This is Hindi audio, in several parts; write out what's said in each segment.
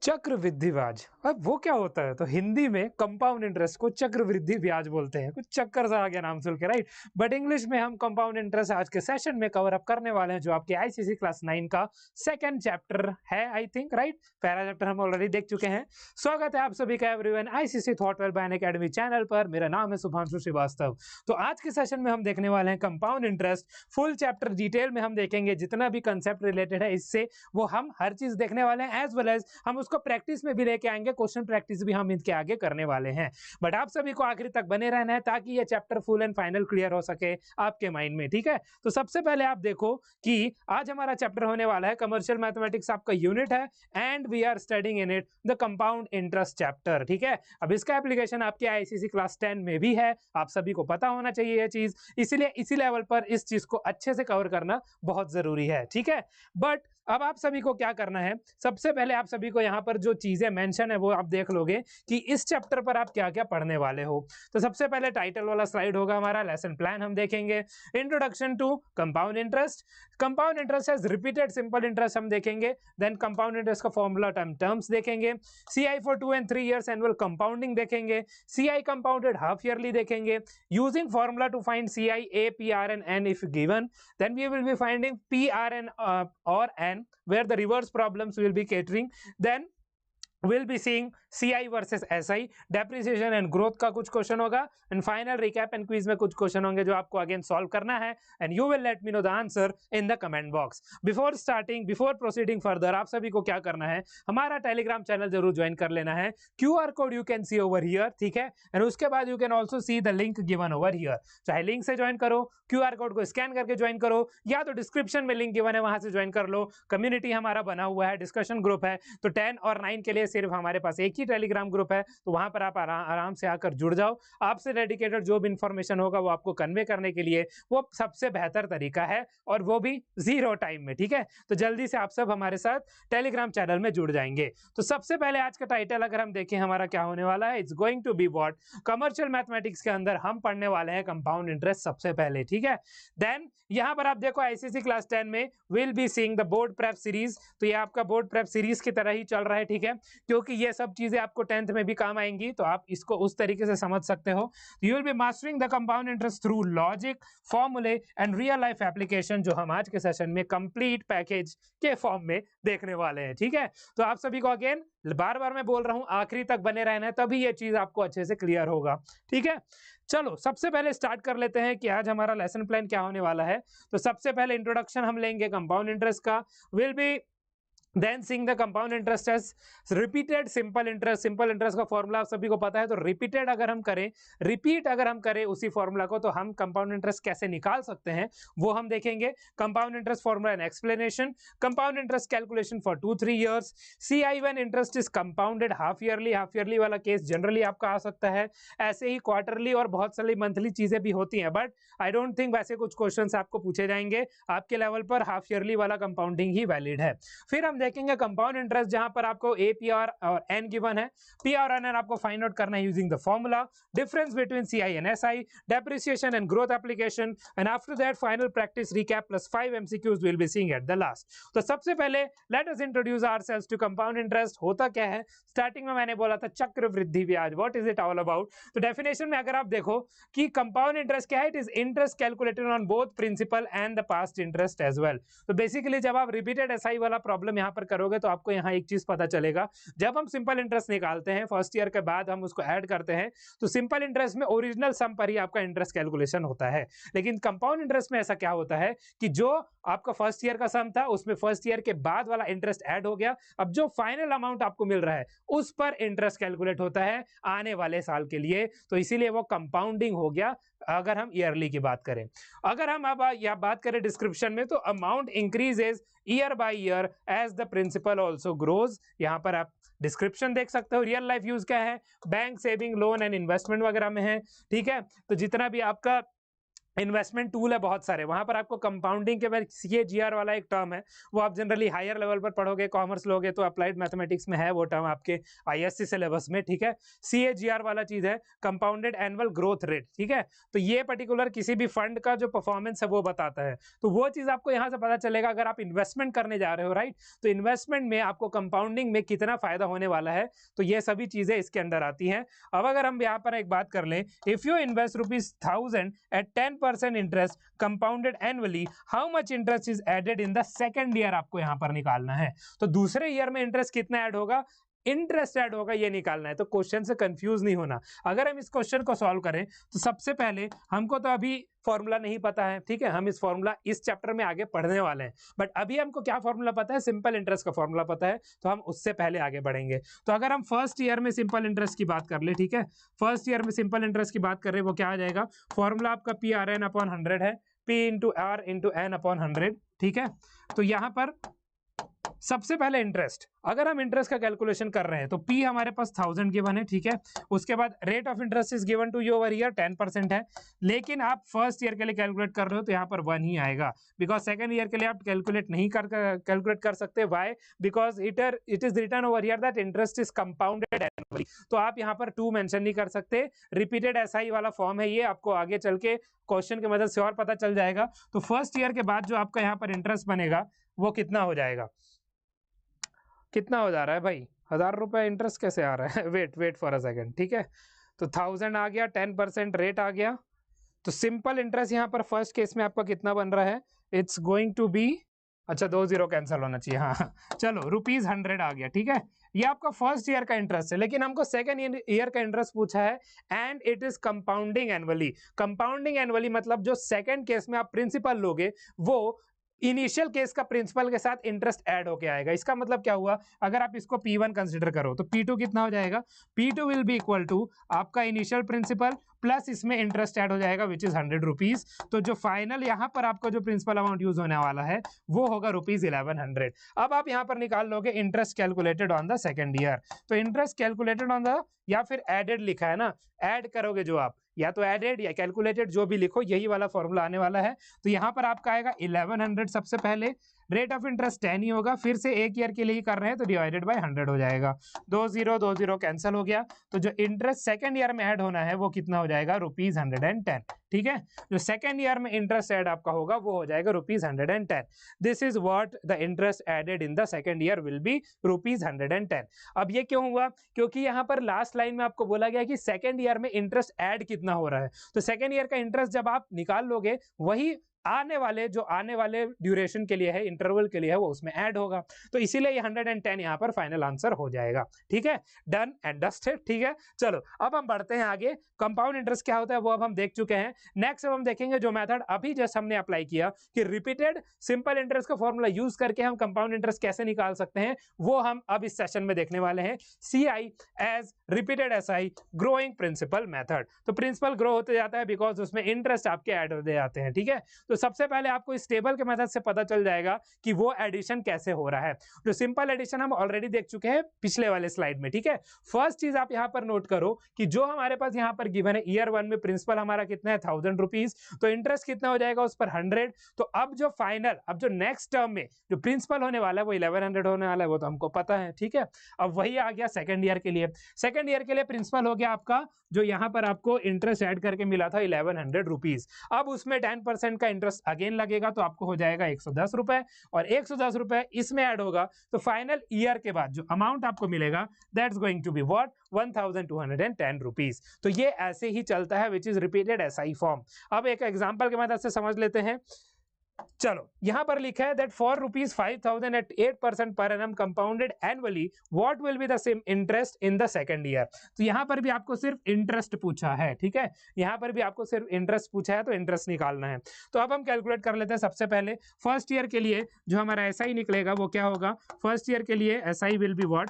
चक्रवृद्धि ब्याज, अब वो क्या होता है? तो हिंदी में कंपाउंड इंटरेस्ट को चक्रवृद्धि ब्याज बोलते हैं। कुछ चक्कर सा आ गया नाम सुन के, राइट? बट इंग्लिश में हम कंपाउंड इंटरेस्ट आज के सेशन में कवर अप करने वाले हैं, जो आपके आईसीसी क्लास 9 का सेकंड चैप्टर है, आई थिंक, राइट? पहला चैप्टर हम ऑलरेडी देख चुके हैं। स्वागत है आप सभी का everyone ICC thought well bye Unacademy channel पर। मेरा नाम है शुभांशु श्रीवास्तव। तो आज के सेशन में हम देखने वाले हैं compound interest. Full chapter detail में हम देखेंगे, जितना भी कंसेप्ट रिलेटेड है इससे वो हम हर चीज देखने वाले हैं, एज वेल एज हम उसको प्रैक्टिस में भी लेके आएंगे। क्वेश्चन प्रैक्टिस भी हम इनके आगे करने वाले हैं। बट आप सभी को आखिर तक बने रहना है ताकि ये chapter full and final clear हो सके आपके माइंड में, ठीक है? तो सबसे पहले आप देखो कि आज हमारा चैप्टर होने वाला है कमर्शियल मैथमेटिक्स, आपका यूनिट है, and we are studying in it the compound interest chapter, ठीक है? अब इसका एप्लीकेशन आपके आईसीसी क्लास 10 में भी है, आप सभी को पता होना चाहिए ये चीज, इसलिए इसी लेवल पर इस चीज को अच्छे से कवर करना बहुत जरूरी है, ठीक है? बट अब आप सभी को क्या करना है, सबसे पहले आप सभी को यहाँ पर जो चीजें मेंशन है वो आप देख लोगे कि इस चैप्टर पर आप क्या क्या पढ़ने वाले हो। तो सबसे पहले टाइटल वाला स्लाइड होगा हमारा, लेसन प्लान हम देखेंगे, introduction to compound interest, compound interest as repeated simple interest हम देखेंगे, देन कंपाउंड इंटरेस्ट का फॉर्मूला टर्म्स देखेंगे, CI for 2 and 3 years annual compounding देखेंगे, सीआई कंपाउंडेड हाफ ईयरली देखेंगे, using formula to find CI A P R N N if given, then we will be finding P R N और N where the reverse problems will be catering, then we'll be seeing CI versus SI, depreciation and growth का कुछ क्वेश्चन होगा, and final recap and quiz में कुछ क्वेश्चन होंगे जो आपको अगेन सॉल्व करना है, and you will let me know the answer in the comment box. Before proceeding further, आप सभी को क्या करना है, हमारा टेलीग्राम चैनल जरूर ज्वाइन कर लेना है। QR code you can see over here, ठीक है? and उसके बाद you can also see the link given over here, चाहे लिंक से ज्वाइन करो, QR कोड को स्कैन करके ज्वाइन करो, या तो डिस्क्रिप्शन में लिंक गिवन है वहां से ज्वाइन कर लो। कम्युनिटी हमारा बना हुआ है, डिस्कशन ग्रुप है, तो 10 और 9 के लिए सिर्फ हमारे पास एक ही टेलीग्राम ग्रुप है, तो वहां पर आप आराम से आकर जुड़ जाओ। आपसे डेडिकेटेड जो भी इंफॉर्मेशन होगा वो आपको कन्वे करने के लिए वो सबसे बेहतर तरीका है, और वो भी 0 टाइम में, ठीक है? तो जल्दी से आप सब हमारे साथ टेलीग्राम चैनल में जुड़ जाएंगे। तो सबसे पहले आज का टाइटल अगर हम देखें हमारा क्या होने वाला है, it's going to be what, commercial mathematics के अंदर हम पढ़ने वाले हैं कंपाउंड इंटरेस्ट सबसे पहले, ठीक है? देन यहां पर आप देखो आईसीसी क्लास 10 में will be seeing the board prep series, तो ये आपका बोर्ड प्रेप सीरीज की तरह ही चल रहा है, ठीक है? क्योंकि ये सब चीजें आपको 10th में भी काम आएंगी, तो आप इसको उस तरीके से समझ सकते हो। You will be mastering the compound interest through logic, फॉर्मूले एंड रियल लाइफ एप्लीकेशन, जो हम आज के सेशन में कंप्लीट पैकेज के फॉर्म में देखने वाले हैं, ठीक है? तो आप सभी को अगेन बार बार मैं बोल रहा हूं, आखिरी तक बने रहना है, तभी ये चीज आपको अच्छे से क्लियर होगा, ठीक है? चलो सबसे पहले स्टार्ट कर लेते हैं कि आज हमारा लेसन प्लान क्या होने वाला है। तो सबसे पहले इंट्रोडक्शन हम लेंगे कंपाउंड इंटरेस्ट का, will be then seeing the compound interest as repeated simple interest. Simple interest का फॉर्मूला आप सभी को पता है, तो रिपीटेड अगर हम करें, रिपीट अगर हम करें उसी फॉर्मूला को, तो हम कंपाउंड इंटरेस्ट कैसे निकाल सकते हैं वो हम देखेंगे। Compound interest formula and explanation, compound interest calculation for 2-3 years, CI1 interest is compounded half yearly, half yearly वाला केस जनरली आपका आ सकता है, ऐसे ही क्वार्टरली और बहुत सारी मंथली चीजें भी होती हैं, बट आई डोंट थिंक वैसे कुछ क्वेश्चंस आपको पूछे जाएंगे। आपके लेवल पर हाफ ईयरली वाला कंपाउंडिंग ही वैलिड है। फिर हम देखेंगे कंपाउंड इंटरेस्ट, जहां पर आपको APR और N गिवन है, PR और N आपको फाइंड आउट करना है using the formula, difference between CI and SI, depreciation and growth application, and after that final practice recap plus 5 MCQs will be seeing at the last. तो सबसे पहले let us introduce ourselves to compound interest. होता क्या है, स्टार्टिंग में मैंने बोला था चक्रवृद्धि ब्याज, what is it all about? तो डेफिनेशन में अगर आप देखो कि कंपाउंड इंटरेस्ट क्या है, it is interest calculated on both principal and the past interest as well. तो बेसिकली जब आप रिपीटेड SI वाला प्रॉब्लम यहाँ पर करोगे तो आपको यहाँ एक चीज पता चलेगा, जब हम सिंपल इंटरेस्ट निकालते हैं फर्स्ट ईयर के बाद हम उसको ऐड करते हैं, तो सिंपल इंटरेस्ट में ओरिजिनल सम पर ही आपका इंटरेस्ट कैलकुलेशन होता है, लेकिन कंपाउंड इंटरेस्ट में ऐसा क्या होता है कि जो आपका फर्स्ट ईयर का सम था उसमें फर्स्ट ईयर के बाद वाला इंटरेस्ट ऐड हो गया, अब जो फाइनल अमाउंट आपको मिल रहा है उस पर इंटरेस्ट कैलकुलेट होता है आने वाले साल के लिए, तो इसीलिए वो कंपाउंडिंग हो गया अगर हम ईयरली की बात करें। अगर हम अब यह बात करें डिस्क्रिप्शन में, तो amount increases year by year as the principal also grows. यहाँ पर आप डिस्क्रिप्शन देख सकते हो। रियल लाइफ यूज क्या है, bank, saving, loan and investment वगैरह में है, ठीक है? तो जितना भी आपका इन्वेस्टमेंट टूल है बहुत सारे, वहां पर आपको कंपाउंडिंग के बाद CAGR वाला एक टर्म है, वो आप जनरली हायर लेवल पर पढ़ोगे, कॉमर्स लोगे तो अप्लाइड मैथमेटिक्स में है वो टर्म आपके ISC सिलेबस में, ठीक है। CAGR वाला चीज है, कंपाउंडेड एनुअल ग्रोथ रेट, ठीक है। तो ये पर्टिकुलर किसी भी फंड का जो परफॉर्मेंस है वो बताता है, तो वो चीज आपको यहाँ से पता चलेगा अगर आप इन्वेस्टमेंट करने जा रहे हो, राइट। तो इन्वेस्टमेंट में आपको कंपाउंडिंग में कितना फायदा होने वाला है, तो ये सभी चीजें इसके अंदर आती हैं। अब अगर हम यहाँ पर एक बात कर लें, if you invest ₹1000 at 10% interest compounded annually, how much interest is added in the second year, आपको यहां पर निकालना है। तो दूसरे ईयर में इंटरेस्ट कितना ऐड होगा, इंटरेस्ट ऐड होगा, ये निकालना है। तो क्वेश्चन से कंफ्यूज नहीं होना। अगर हम इस क्वेश्चन को सॉल्व करें तो सबसे पहले हमको तो अभी फॉर्मूला नहीं पता है, ठीक है, हम इस फॉर्मूला इस चैप्टर में आगे पढ़ने वाले हैं, बट अभी हमको क्या फॉर्मूला पता है, सिंपल इंटरेस्ट का फॉर्मूला पता है, तो हम उससे पहले आगे बढ़ेंगे। तो अगर हम फर्स्ट ईयर में सिंपल इंटरेस्ट की बात कर ले, ठीक है, फर्स्ट ईयर में सिंपल इंटरेस्ट की बात कर रहे हैं, वो क्या आ जाएगा, फॉर्मूला आपका PRN/100 है, P/R/N/100, ठीक है। तो यहां पर सबसे पहले इंटरेस्ट, अगर हम इंटरेस्ट का कैलकुलेशन कर रहे हैं तो P हमारे पास 1000 गिवन है, ठीक है। उसके बाद rate of interest is given to you over year 10% है, लेकिन आप फर्स्ट ईयर के लिए कैलकुलेट कर रहे हो तो यहाँ पर 1 ही आएगा, बिकॉज सेकंड ईयर के लिए आप कैलकुलेट कर सकते, why, because it is written over year that interest is compounded annually, तो आप यहाँ पर 2 मेंशन नहीं कर सकते। रिपीटेड SI वाला फॉर्म है ये, आपको आगे चल के क्वेश्चन की मदद से और पता चल जाएगा। तो फर्स्ट ईयर के बाद जो आपका यहाँ पर इंटरेस्ट बनेगा वो कितना हो जाएगा, कितना हो जा रहा है भाई, 1000 रुपए इंटरेस्ट कैसे आ रहा है, वेट फॉर अ सेकंड, ठीक है। तो 1000 आ गया, 10% रेट आ गया, तो सिंपल इंटरेस्ट यहाँ पर फर्स्ट केस में आपका कितना बन रहा है, इट्स गोइंग टू बी, अच्छा 2 0 कैंसिल होना चाहिए, हाँ चलो ₹100 आ गया, ठीक है। ये आपका फर्स्ट ईयर का इंटरेस्ट है, लेकिन हमको सेकंड ईयर का इंटरेस्ट पूछा है and it is compounding annually. Compounding annually मतलब जो सेकंड केस में आप प्रिंसिपल लोगे वो इनिशियल केस का प्रिंसिपल के साथ इंटरेस्ट ऐड होके आएगा। इसका मतलब क्या हुआ, अगर आप इसको P1 कंसीडर करो तो P2 कितना हो जाएगा, P2 will be equal to आपका इनिशियल प्रिंसिपल प्लस इसमें इंटरेस्ट ऐड हो जाएगा विच इज ₹100। तो जो फाइनल यहाँ पर आपका जो प्रिंसिपल अमाउंट यूज होने वाला है वो होगा ₹1100। अब आप यहाँ पर निकाल लोगे interest calculated on the second year. तो इंटरेस्ट कैलकुलेटेड ऑन द, या फिर एडेड लिखा है ना, ऐड करोगे जो आप, या तो एडेड या कैलकुलेटेड जो भी लिखो, यही वाला फॉर्मूला आने वाला है। तो यहाँ पर आपका आएगा 1100 सबसे पहले, रेट ऑफ इंटरेस्ट 10 ही होगा, फिर से एक ईयर के लिए ही कर रहे हैं तो डिवाइडेड बाय 100 हो जाएगा, 2 0 कैंसिल हो गया। तो जो इंटरेस्ट सेकंड ईयर में ऐड होना है वो कितना हो जाएगा, ₹110, ठीक है। जो सेकंड ईयर में इंटरेस्ट ऐड आपका होगा वो हो जाएगा ₹110। This is what the interest added in the second year will be ₹110। अब ये क्यों हुआ, क्योंकि यहाँ पर लास्ट लाइन में आपको बोला गया कि सेकंड ईयर में इंटरेस्ट ऐड कितना हो रहा है, तो सेकंड ईयर का इंटरेस्ट जब आप निकाल लोगे वही आने वाले ड्यूरेशन के लिए है, इंटरवल के लिए है, वो उसमें ऐड होगा। तो इसीलिए ये 110 यहाँ पर फाइनल आंसर हो जाएगा, ठीक है, डन एंड डस्टेड, ठीक है। चलो अब हम बढ़ते हैं आगे, कंपाउंड इंटरेस्ट क्या होता है वो अब हम देख चुके हैं। नेक्स्ट अब हम देखेंगे जो मेथड अभी जस्ट हमने अप्लाई किया कि रिपीटेड सिंपल इंटरेस्ट का फॉर्मूला यूज करके हम कंपाउंड इंटरेस्ट कैसे निकाल सकते हैं, वो हम अब इस सेशन में देखने वाले हैं। CI as repeated SI growing principal method. तो प्रिंसिपल ग्रो होते जाता है बिकॉज उसमें इंटरेस्ट आपके ऐड होते जाते हैं, ठीक है। तो सबसे पहले आपको इस टेबल के मदद से पता चल जाएगा कि वो एडिशन कैसे हो रहा है। जो सिंपल एडिशन हम ऑलरेडी देख चुके हैं पिछले वाले स्लाइड में, ठीक है। फर्स्ट चीज आप यहाँ पर नोट करो कि जो हमारे पास यहाँ पर गिवन है ईयर 1 में प्रिंसिपल हमारा कितना है ₹1000, तो इंटरेस्ट कितना हो जाएगा उस पर 100। तो अब जो फाइनल, अब जो नेक्स्ट टर्म में जो प्रिंसिपल होने वाला है वो 1100 होने वाला है, वो तो हमको पता है, ठीक है। अब वही आ गया सेकंड ईयर के लिए। सेकंड ईयर के लिए प्रिंसिपल हो गया आपका जो यहाँ पर आपको इंटरेस्ट ऐड करके मिला था ₹1100। अब उसमें 10% का इंटरेस्ट अगेन लगेगा तो आपको हो जाएगा ₹110, और ₹110 इसमें ऐड होगा तो फाइनल ईयर के बाद जो अमाउंट आपको मिलेगा that's going to be what, ₹1210। तो ये ऐसे ही चलता है which is repeated SI form. अब एक एग्जांपल की मदद से समझ लेते हैं। चलो यहां पर लिखा है that for ₹5,000 at 8% per annum compounded annually what will be the same interest in the second year। तो यहां पर भी आपको सिर्फ इंटरेस्ट पूछा है, ठीक है, यहां पर भी आपको सिर्फ इंटरेस्ट पूछा है तो इंटरेस्ट निकालना है। तो अब हम कैलकुलेट कर लेते हैं। सबसे पहले फर्स्ट ईयर के लिए जो हमारा SI निकलेगा वो क्या होगा, फर्स्ट ईयर के लिए SI will be what,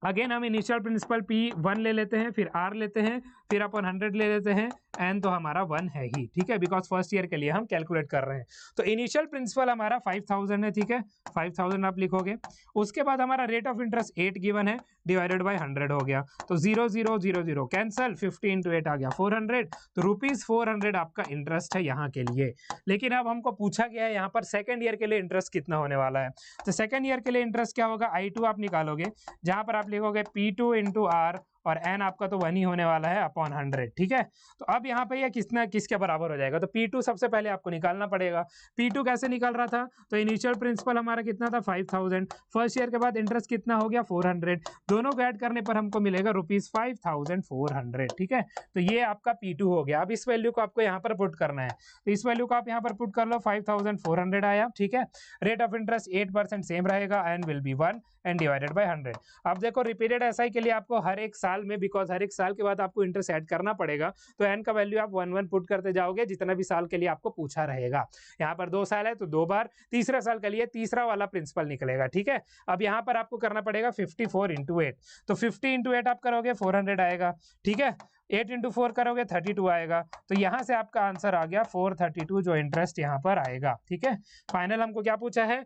again हम इनिशियल प्रिंसिपल P1 ले लेते हैं, फिर R लेते हैं, फिर अपन 100 ले लेते हैं, एन तो हमारा 1 है ही, ठीक है, बिकॉज फर्स्ट ईयर के लिए हम कैलकुलेट कर रहे हैं। तो इनिशियल प्रिंसिपल हमारा 5000 है, ठीक है, 5000 आप लिखोगे। उसके बाद हमारा रेट ऑफ इंटरेस्ट 8 गिवन है, डिवाइडेड बाय 100 हो गया, तो 0 0 0 0 कैंसल, 50 इंटू 8 आ गया 400, तो ₹400 आपका इंटरेस्ट है यहाँ के लिए। लेकिन अब हमको पूछा गया है यहाँ पर सेकंड ईयर के लिए इंटरेस्ट कितना होने वाला है। तो सेकंड ईयर के लिए इंटरेस्ट क्या होगा, I2 आप निकालोगे, जहां पर आप लिखोगे P2 इंटू आर, और n आपका तो 1 ही होने वाला है अपॉन 100, ठीक है। तो अब यहाँ पे ये किसके बराबर हो जाएगा, तो P2 सबसे पहले आपको निकालना पड़ेगा। P2 कैसे निकल रहा था, तो इनिशियल प्रिंसिपल हमारा कितना था 5000, फर्स्ट ईयर के बाद इंटरेस्ट कितना हो गया 400, दोनों को ऐड करने पर हमको मिलेगा ₹5400, ठीक है। तो ये आपका P2 हो गया। अब इस वैल्यू को आपको यहाँ पर पुट करना है, तो इस वैल्यू को आप यहाँ पर पुट कर लो, 5400 आया, ठीक है। रेट ऑफ इंटरेस्ट 8% सेम रहेगा, and will be 1 and divided by 100। अब देखो रिपीटेड एसआई के लिए आपको हर एक साल में, बिकॉज हर एक साल के बाद आपको इंटरेस्ट ऐड करना पड़ेगा, तो एन का वैल्यू आप 1 1 पुट करते जाओगे जितना भी साल के लिए आपको पूछा रहेगा। यहाँ पर 2 साल है तो 2 बार, तीसरा साल के लिए तीसरा वाला प्रिंसिपल निकलेगा, ठीक है। अब यहाँ पर आपको करना पड़ेगा 54 इंटू 8, तो 50 इंटू 8 आप करोगे 400 आएगा, ठीक है। 8 इंटू 4 करोगे 32 आएगा, तो यहाँ से आपका आंसर आ गया 432 जो इंटरेस्ट यहाँ पर आएगा, ठीक है। फाइनल हमको क्या पूछा है,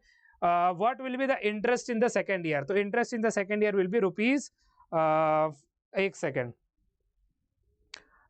what will be the interest in the second year, तो interest in the second year will be rupees, एक second,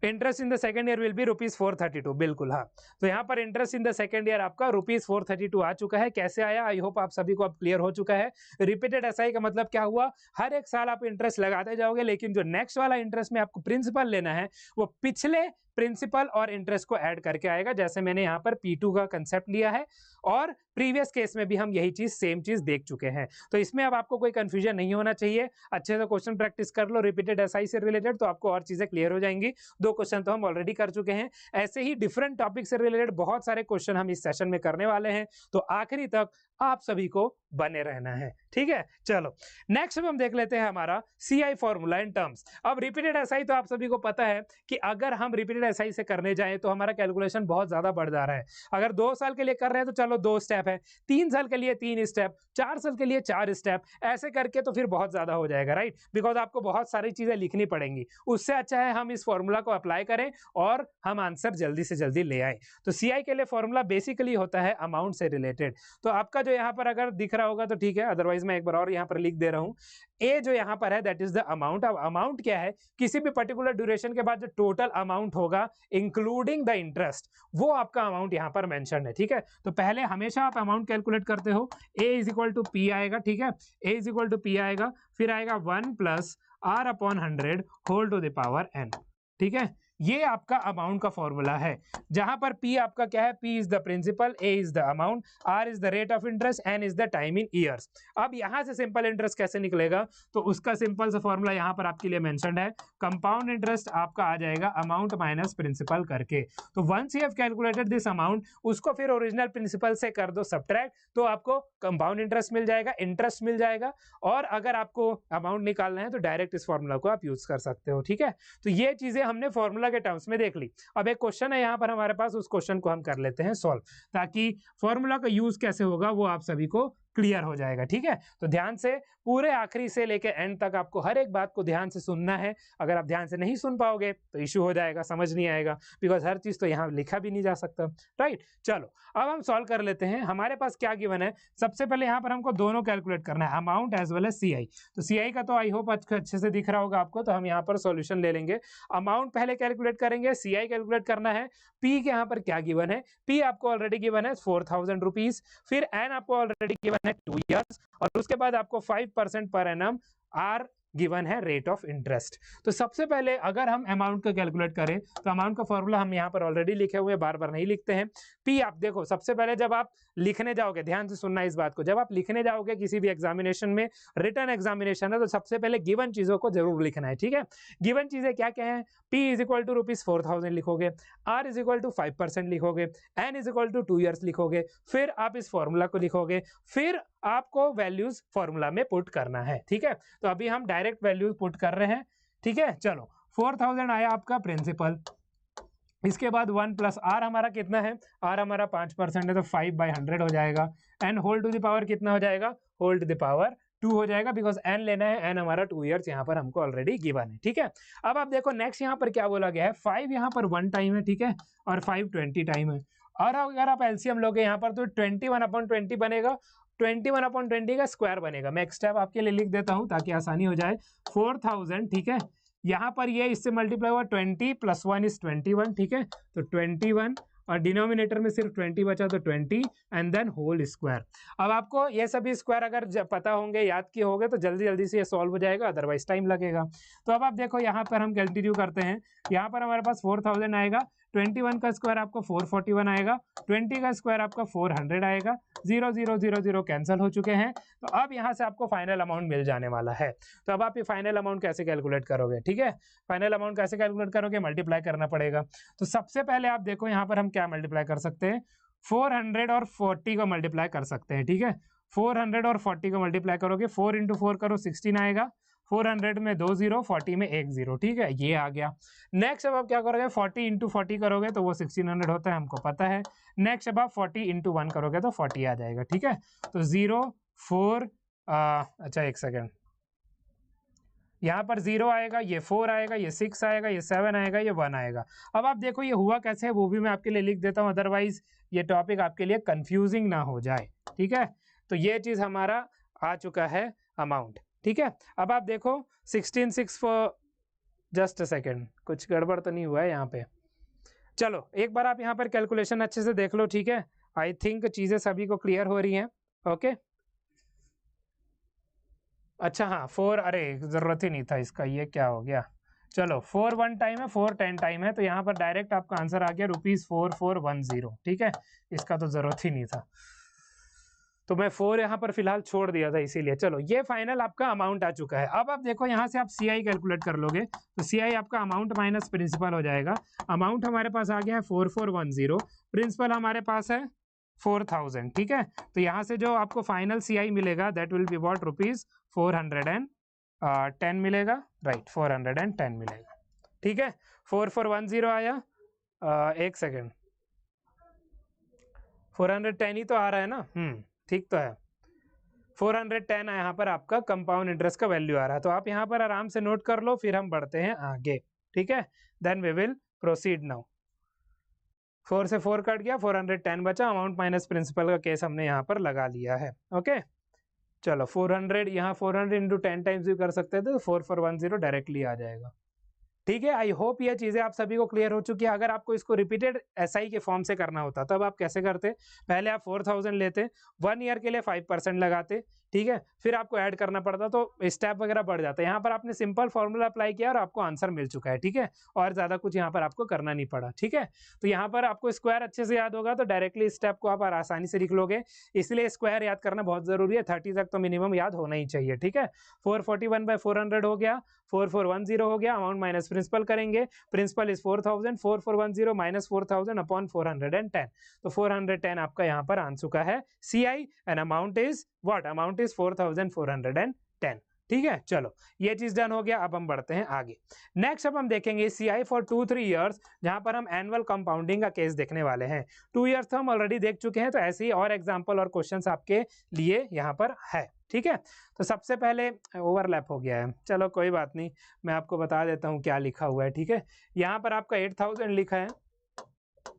interest in the second year will B ₹432, बिल्कुल हाँ। तो यहाँ पर interest in the second year आपका ₹432 आ चुका है। कैसे आया, आई होप आप सभी को अब क्लियर हो चुका है। रिपीटेड एसआई का मतलब क्या हुआ, हर एक साल आप इंटरेस्ट लगाते जाओगे, लेकिन जो नेक्स्ट वाला इंटरेस्ट में आपको प्रिंसिपल लेना है वो पिछले प्रिंसिपल और इंटरेस्ट को ऐड करके आएगा, जैसे मैंने यहाँ पर P2 का कंसेप्ट लिया है, और प्रीवियस केस में भी हम यही चीज सेम चीज देख चुके हैं। तो इसमें अब आपको कोई कंफ्यूजन नहीं होना चाहिए, अच्छे से क्वेश्चन प्रैक्टिस कर लो रिपीटेड एसआई से रिलेटेड, तो आपको और चीजें क्लियर हो जाएंगी। 2 क्वेश्चन तो हम ऑलरेडी कर चुके हैं, ऐसे ही डिफरेंट टॉपिक से रिलेटेड बहुत सारे क्वेश्चन हम इस सेशन में करने वाले हैं, तो आखिरी तक आप सभी को बने रहना है, ठीक है। चलो नेक्स्ट हम देख लेते हैं हमारा CI फॉर्मूला इन टर्म्स। अब रिपीटेड एसआई तो आप सभी को पता है कि अगर हम रिपीटेड एसआई से करने जाएं तो हमारा कैलकुलेशन बहुत ज्यादा बढ़ जा रहा है। अगर 2 साल के लिए कर रहे हैं तो चलो 2 स्टेप है, 3 साल के लिए 3 स्टेप, 4 साल के लिए 4 स्टेप, ऐसे करके तो फिर बहुत ज्यादा हो जाएगा, राइट, बिकॉज आपको बहुत सारी चीजें लिखनी पड़ेंगी। उससे अच्छा है हम इस फॉर्मूला को अप्लाई करें और हम आंसर जल्दी से जल्दी ले आए। तो CI के लिए फॉर्मूला बेसिकली होता है अमाउंट से रिलेटेड। तो आपका जो यहाँ पर अगर दिख रहा होगा तो ठीक है, अदरवाइज मैं एक बार और यहाँ पर लिख दे रहा हूँ। ए जो यहाँ पर है दैट इज द अमाउंट। अब अमाउंट क्या है, किसी भी पर्टिकुलर ड्यूरेशन के बाद जो टोटल अमाउंट होगा इंक्लूडिंग द इंटरेस्ट, वो आपका अमाउंट यहाँ पर मेंशन है, ठीक है। तो पहले हमेशा आप अमाउंट कैलकुलेट करते हो, A is equal to P आएगा, ठीक है, A is equal to P आएगा, फिर आएगा 1 plus R upon 100 whole to the power n, ठीक है। ये आपका अमाउंट का फॉर्मूला है, जहां पर P आपका क्या है, P is the principal, A is the amount, R is the rate of interest, N is the time in years. अब यहां से सिंपल इंटरेस्ट कैसे निकलेगा, तो उसका सिंपल सा फॉर्मूला यहां पर आपके लिए मेंशन्ड है। कंपाउंड इंटरेस्ट आपका आ जाएगा अमाउंट माइनस प्रिंसिपल करके। तो once you have calculated this amount, उसको फिर ओरिजिनल प्रिंसिपल से कर दो सब्ट्रैक्ट, तो आपको कंपाउंड इंटरेस्ट मिल जाएगा, इंटरेस्ट मिल जाएगा। और अगर आपको अमाउंट निकालना है तो डायरेक्ट इस फॉर्मूला को आप यूज कर सकते हो, ठीक है। तो ये चीजें हमने फॉर्मूला के टर्म्स में देख ली। अब एक क्वेश्चन है यहाँ पर हमारे पास, उस क्वेश्चन को हम कर लेते हैं सॉल्व, ताकि फॉर्मूला का यूज कैसे होगा वो आप सभी को क्लियर हो जाएगा, ठीक है। तो ध्यान से पूरे आखिरी से लेके एंड तक आपको हर एक बात को ध्यान से सुनना है। अगर आप ध्यान से नहीं सुन पाओगे तो इश्यू हो जाएगा, समझ नहीं आएगा, बिकॉज हर चीज तो यहाँ लिखा भी नहीं जा सकता, राइट। चलो अब हम सॉल्व कर लेते हैं। हमारे पास क्या गिवन है, सबसे पहले यहाँ पर हमको दोनों कैलकुलेट करना है, amount as well as CI। तो CI का तो आई होप अच्छे से दिख रहा होगा आपको, तो हम यहाँ पर सॉल्यूशन ले लेंगे। अमाउंट पहले कैलकुलेट करेंगे, CI कैलकुलेट करना है। P के यहाँ पर क्या गिवन है, P आपको ऑलरेडी गिवन है 4000 रुपीज, फिर N आपको ऑलरेडी गिवन है 2 ईयर्स, और उसके बाद आपको 5% पर एनम R गिवन है रेट ऑफ इंटरेस्ट। तो सबसे पहले अगर हम अमाउंट का कैलकुलेट करें तो अमाउंट का फॉर्मूला हम यहाँ पर ऑलरेडी लिखे हुए, बार बार नहीं लिखते हैं। P आप देखो, सबसे पहले जब आप लिखने जाओगे, ध्यान से सुनना इस बात को, जब आप लिखने जाओगे किसी भी एग्जामिनेशन में, रिटन एग्जामिनेशन है, तो सबसे पहले गिवन चीजों को जरूर लिखना है, ठीक है। गिवन चीजें क्या क्या है, P इज इक्वल टू ₹4000 लिखोगे, R इज इक्वल टू 5% लिखोगे, N is equal to 2 years लिखोगे, फिर आप इस फॉर्मूला को लिखोगे, फिर आपको वैल्यूज फॉर्मूला में पुट करना है, ठीक है। तो अभी हम डायरेक्ट वैल्यूज पुट कर रहे हैं, ठीक है। चलो 4000 आया आपका प्रिंसिपल, इसके बाद 1 प्लस आर हमारा कितना है, आर हमारा 5% है तो 5/100 हो जाएगा, and whole to the power कितना हो जाएगा, होल टू द पावर 2 हो जाएगा, बिकॉज n लेना है, n हमारा 2 ईयर्स यहाँ पर हमको ऑलरेडी गिवन है, ठीक है। अब आप देखो नेक्स्ट यहाँ पर क्या बोला गया है, 5 यहाँ पर 1 टाइम है, ठीक है, और 5 20 टाइम है। और अगर आप एलसीएम लोगे यहाँ पर तो 21/20 बनेगा, 21/20 का स्क्वायर बनेगा। मैं एक स्टेप आपके लिए लिख देता हूँ ताकि आसानी हो जाए। 4000, ठीक है, यहाँ पर ये इससे मल्टीप्लाई हुआ 20 + 1 = 21, ठीक है, तो 21 और डिनोमिनेटर में सिर्फ 20 बचा तो 20 एंड देन होल स्क्वायर। अब आपको ये सभी स्क्वायर अगर पता होंगे, याद किए होंगे तो जल्दी जल्दी से ये सॉल्व हो जाएगा, अदरवाइज टाइम लगेगा। तो अब आप देखो यहाँ पर हम कंटिन्यू करते हैं। यहाँ पर हमारे पास 4000 आएगा, 21 का स्क्वायर आपको 441 आएगा, 20 का स्क्वायर आपका 400 आएगा, 0 0 0 0 कैंसिल हो चुके हैं। तो अब यहाँ से आपको फाइनल अमाउंट मिल जाने वाला है। तो अब आप ये फाइनल अमाउंट कैसे कैलकुलेट करोगे, ठीक है, फाइनल अमाउंट कैसे कैलकुलेट करोगे, मल्टीप्लाई करना पड़ेगा। तो सबसे पहले आप देखो यहाँ पर हम क्या मल्टीप्लाई कर सकते हैं, 400 और 40 को मल्टीप्लाई कर सकते हैं, ठीक है। 400 और 40 को मल्टीप्लाई करोगे, 4 × 4 करो 16 आएगा, 400 में 2 0, 40 में 1 0, ठीक है, ये आ गया। नेक्स्ट अब आप क्या करोगे, 40 × 40 करोगे तो वो 1600 होता है, हमको पता है। नेक्स्ट अब आप 40 × 1 करोगे तो 40 आ जाएगा, ठीक है। तो 0 4 अच्छा एक सेकेंड, यहाँ पर 0 आएगा, ये 4 आएगा, ये 6 आएगा, ये 7 आएगा, ये 1 आएगा। अब आप देखो ये हुआ कैसे है वो भी मैं आपके लिए लिख देता हूँ, अदरवाइज ये टॉपिक आपके लिए कंफ्यूजिंग ना हो जाए, ठीक है। तो ये चीज हमारा आ चुका है अमाउंट, ठीक है। अब आप देखो 16 6 फॉर जस्ट अ सेकेंड, कुछ गड़बड़ तो नहीं हुआ है यहाँ पे। चलो एक बार आप यहाँ पर कैलकुलेशन अच्छे से देख लो, ठीक है। आई थिंक चीजें सभी को क्लियर हो रही हैं, ओके। अच्छा हाँ 4, अरे जरूरत ही नहीं था इसका, ये क्या हो गया। चलो 4 1 टाइम है, 4 10 टाइम है, तो यहाँ पर डायरेक्ट आपका आंसर आ गया ₹4410, ठीक है, इसका तो जरूरत ही नहीं था, तो मैं 4 यहाँ पर फिलहाल छोड़ दिया था इसीलिए। चलो ये फाइनल आपका अमाउंट आ चुका है। अब आप देखो यहाँ से आप CI कैलकुलेट कर लोगे, तो CI आपका अमाउंट माइनस प्रिंसिपल हो जाएगा। अमाउंट हमारे पास आ गया है 4410, प्रिंसिपल हमारे पास है 4000, ठीक है। तो यहाँ से जो आपको फाइनल CI मिलेगा दैट विल बी व्हाट, ₹410 मिलेगा, राइट, 410 मिलेगा, ठीक है। 4410 आया, एक सेकेंड, 410 ही तो आ रहा है ना, ठीक तो है, 410 यहाँ पर आपका कंपाउंड इंटरेस्ट का वैल्यू आ रहा है। तो आप यहाँ पर आराम से नोट कर लो, फिर हम बढ़ते हैं आगे, ठीक है। Then we will proceed now. 4 से 4 कट गया, 410 बचा, अमाउंट माइनस प्रिंसिपल का केस हमने यहाँ पर लगा लिया है, ओके। चलो 400 यहाँ 400 × 10 टाइम्स भी कर सकते थे, तो 4410 डायरेक्टली आ जाएगा, ठीक है। आई होप ये चीजें आप सभी को क्लियर हो चुकी है। अगर आपको इसको रिपीटेड SI के फॉर्म से करना होता तब आप कैसे करते, पहले आप 4000 लेते, 1 ईयर के लिए 5% लगाते, ठीक है, फिर आपको ऐड करना पड़ता तो स्टेप वगैरह बढ़ जाता है। यहाँ पर आपने सिंपल फॉर्मूला अप्लाई किया और आपको आंसर मिल चुका है, ठीक है, और ज्यादा कुछ यहाँ पर आपको करना नहीं पड़ा, ठीक है। तो यहाँ पर आपको स्क्वायर अच्छे से याद होगा तो डायरेक्टली स्टेप को आप आसानी से लिख लोगे, इसलिए स्क्वायर याद करना बहुत जरूरी है, 30 तक तो मिनिमम याद होना ही चाहिए, ठीक है। 441/400 हो गया, 4410 हो गया, अमाउंट माइनस प्रिंसिपल करेंगे, प्रिंसिपल इज 4000, 4410 माइनस 4000 अपॉन 410, तो 410 आपका यहाँ पर आ चुका है CI and amount is what, amount is 4410, ठीक है। चलो ये चीज डन हो गया, अब हम बढ़ते हैं आगे। नेक्स्ट अब हम देखेंगे CI फॉर 2-3 ईयर्स, जहां पर हम एनुअल कंपाउंडिंग का केस देखने वाले हैं। 2 ईयर्स तो हम ऑलरेडी देख चुके हैं, तो ऐसे ही और एग्जांपल और क्वेश्चंस आपके लिए यहाँ पर है, ठीक है। तो सबसे पहले ओवरलैप हो गया है, चलो कोई बात नहीं, मैं आपको बता देता हूँ क्या लिखा हुआ है, ठीक है। यहाँ पर आपका 8000 लिखा है,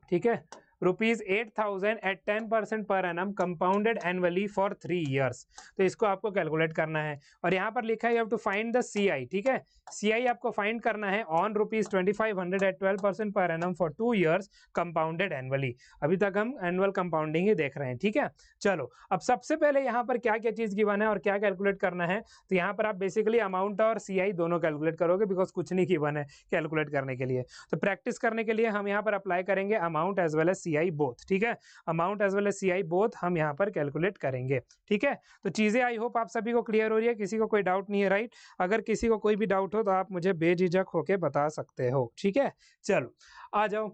ठीक है, ₹8000 at 10% per annum compounded annually for 3 years। तो इसको आपको कैलकुलेट करना है, और यहाँ पर लिखा है you have to find the CI, ठीक है। CI आपको फाइंड करना है on ₹2500 at 12% per annum for 2 years compounded annually। अभी तक हम एनुअल कंपाउंडिंग ही देख रहे हैं, ठीक है। चलो अब सबसे पहले यहाँ पर क्या क्या चीज गिवन है और क्या कैलकुलेट करना है, तो यहाँ पर आप बेसिकली अमाउंट और CI दोनों कैलकुलेट करोगे, बिकॉज कुछ नहीं गिवन है कैलकुलेट करने के लिए। तो प्रैक्टिस करने के लिए हम यहाँ पर अप्लाई करेंगे amount as well as CI both, ठीक है, amount as well as CI both हम यहाँ पर कैलकुलेट करेंगे, ठीक है। तो चीजें आई होप आप सभी को क्लियर हो रही है, किसी को कोई डाउट नहीं है, राइट। अगर किसी को कोई भी डाउट हो तो आप मुझे बेझिझक होके बता सकते हो, ठीक है। चलो आ जाओ,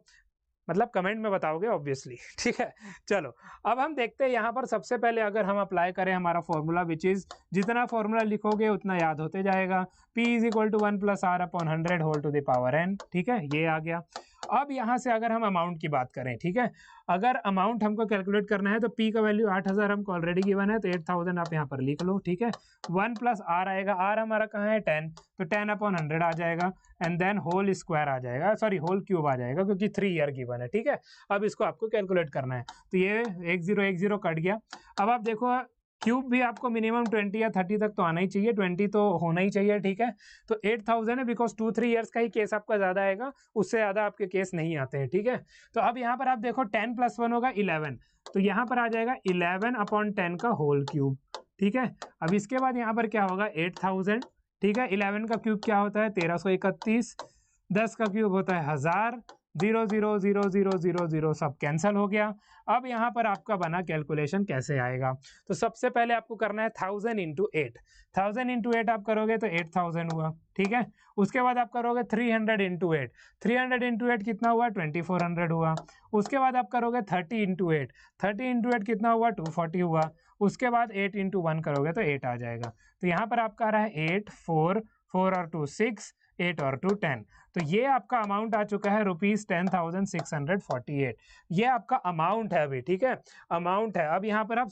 मतलब कमेंट में बताओगे ऑब्वियसली, ठीक है। चलो अब हम देखते हैं यहाँ पर सबसे पहले अगर हम अप्लाई करें हमारा फॉर्मूला, विच इज जितना फॉर्मूला लिखोगे उतना याद होते जाएगा, P = 1 + R/100 whole to the power n, ठीक है, ये आ गया। अब यहाँ से अगर हम अमाउंट की बात करें, ठीक है, अगर अमाउंट हमको कैलकुलेट करना है तो पी का वैल्यू 8000 हमको ऑलरेडी गिवन है, तो 8000 आप यहाँ पर लिख लो, ठीक है। 1 प्लस आर आएगा, आर हमारा कहाँ है 10, तो 10/100 आ जाएगा, एंड देन होल स्क्वायर आ जाएगा, सॉरी होल क्यूब आ जाएगा, क्योंकि 3 ईयर गिवन है, ठीक है। अब इसको आपको कैलकुलेट करना है, तो ये 10 कट गया। अब आप देखो क्यूब भी आपको मिनिमम 20 या 30 तक तो आना ही चाहिए, 20 तो होना ही चाहिए, ठीक है। तो 8000 है, बिकॉज 2-3 ईयर्स का ही केस आपका ज्यादा आएगा, उससे ज्यादा आपके केस नहीं आते हैं, ठीक है। तो अब यहाँ पर आप देखो 10 + 1 होगा 11, तो यहाँ पर आ जाएगा 11/10 का होल क्यूब, ठीक है। अब इसके बाद यहाँ पर क्या होगा 8000, ठीक है। 11 का क्यूब क्या होता है 1331, 10 का क्यूब होता है 1000, 0 0 0 0 0 0 सब कैंसिल हो गया। अब यहाँ पर आपका बना कैलकुलेशन कैसे आएगा, तो सबसे पहले आपको करना है 1000 × 8, 1000 × 8 आप करोगे तो 8000 हुआ, ठीक है। उसके बाद आप करोगे 300 × 8, 300 × 8 कितना हुआ 2400 हुआ। उसके बाद आप करोगे 30 × 8, 30 × 8 कितना हुआ 240 हुआ। उसके बाद 8 × 1 करोगे तो 8 आ जाएगा। तो यहाँ पर आपका आ रहा है 8, 4, 4 और 2 6, 8 और 2 10, तो ये आपका अमाउंट आ चुका है ₹10,648। ये आपका अमाउंट है अभी, ठीक है, अमाउंट है। अब यहाँ पर आप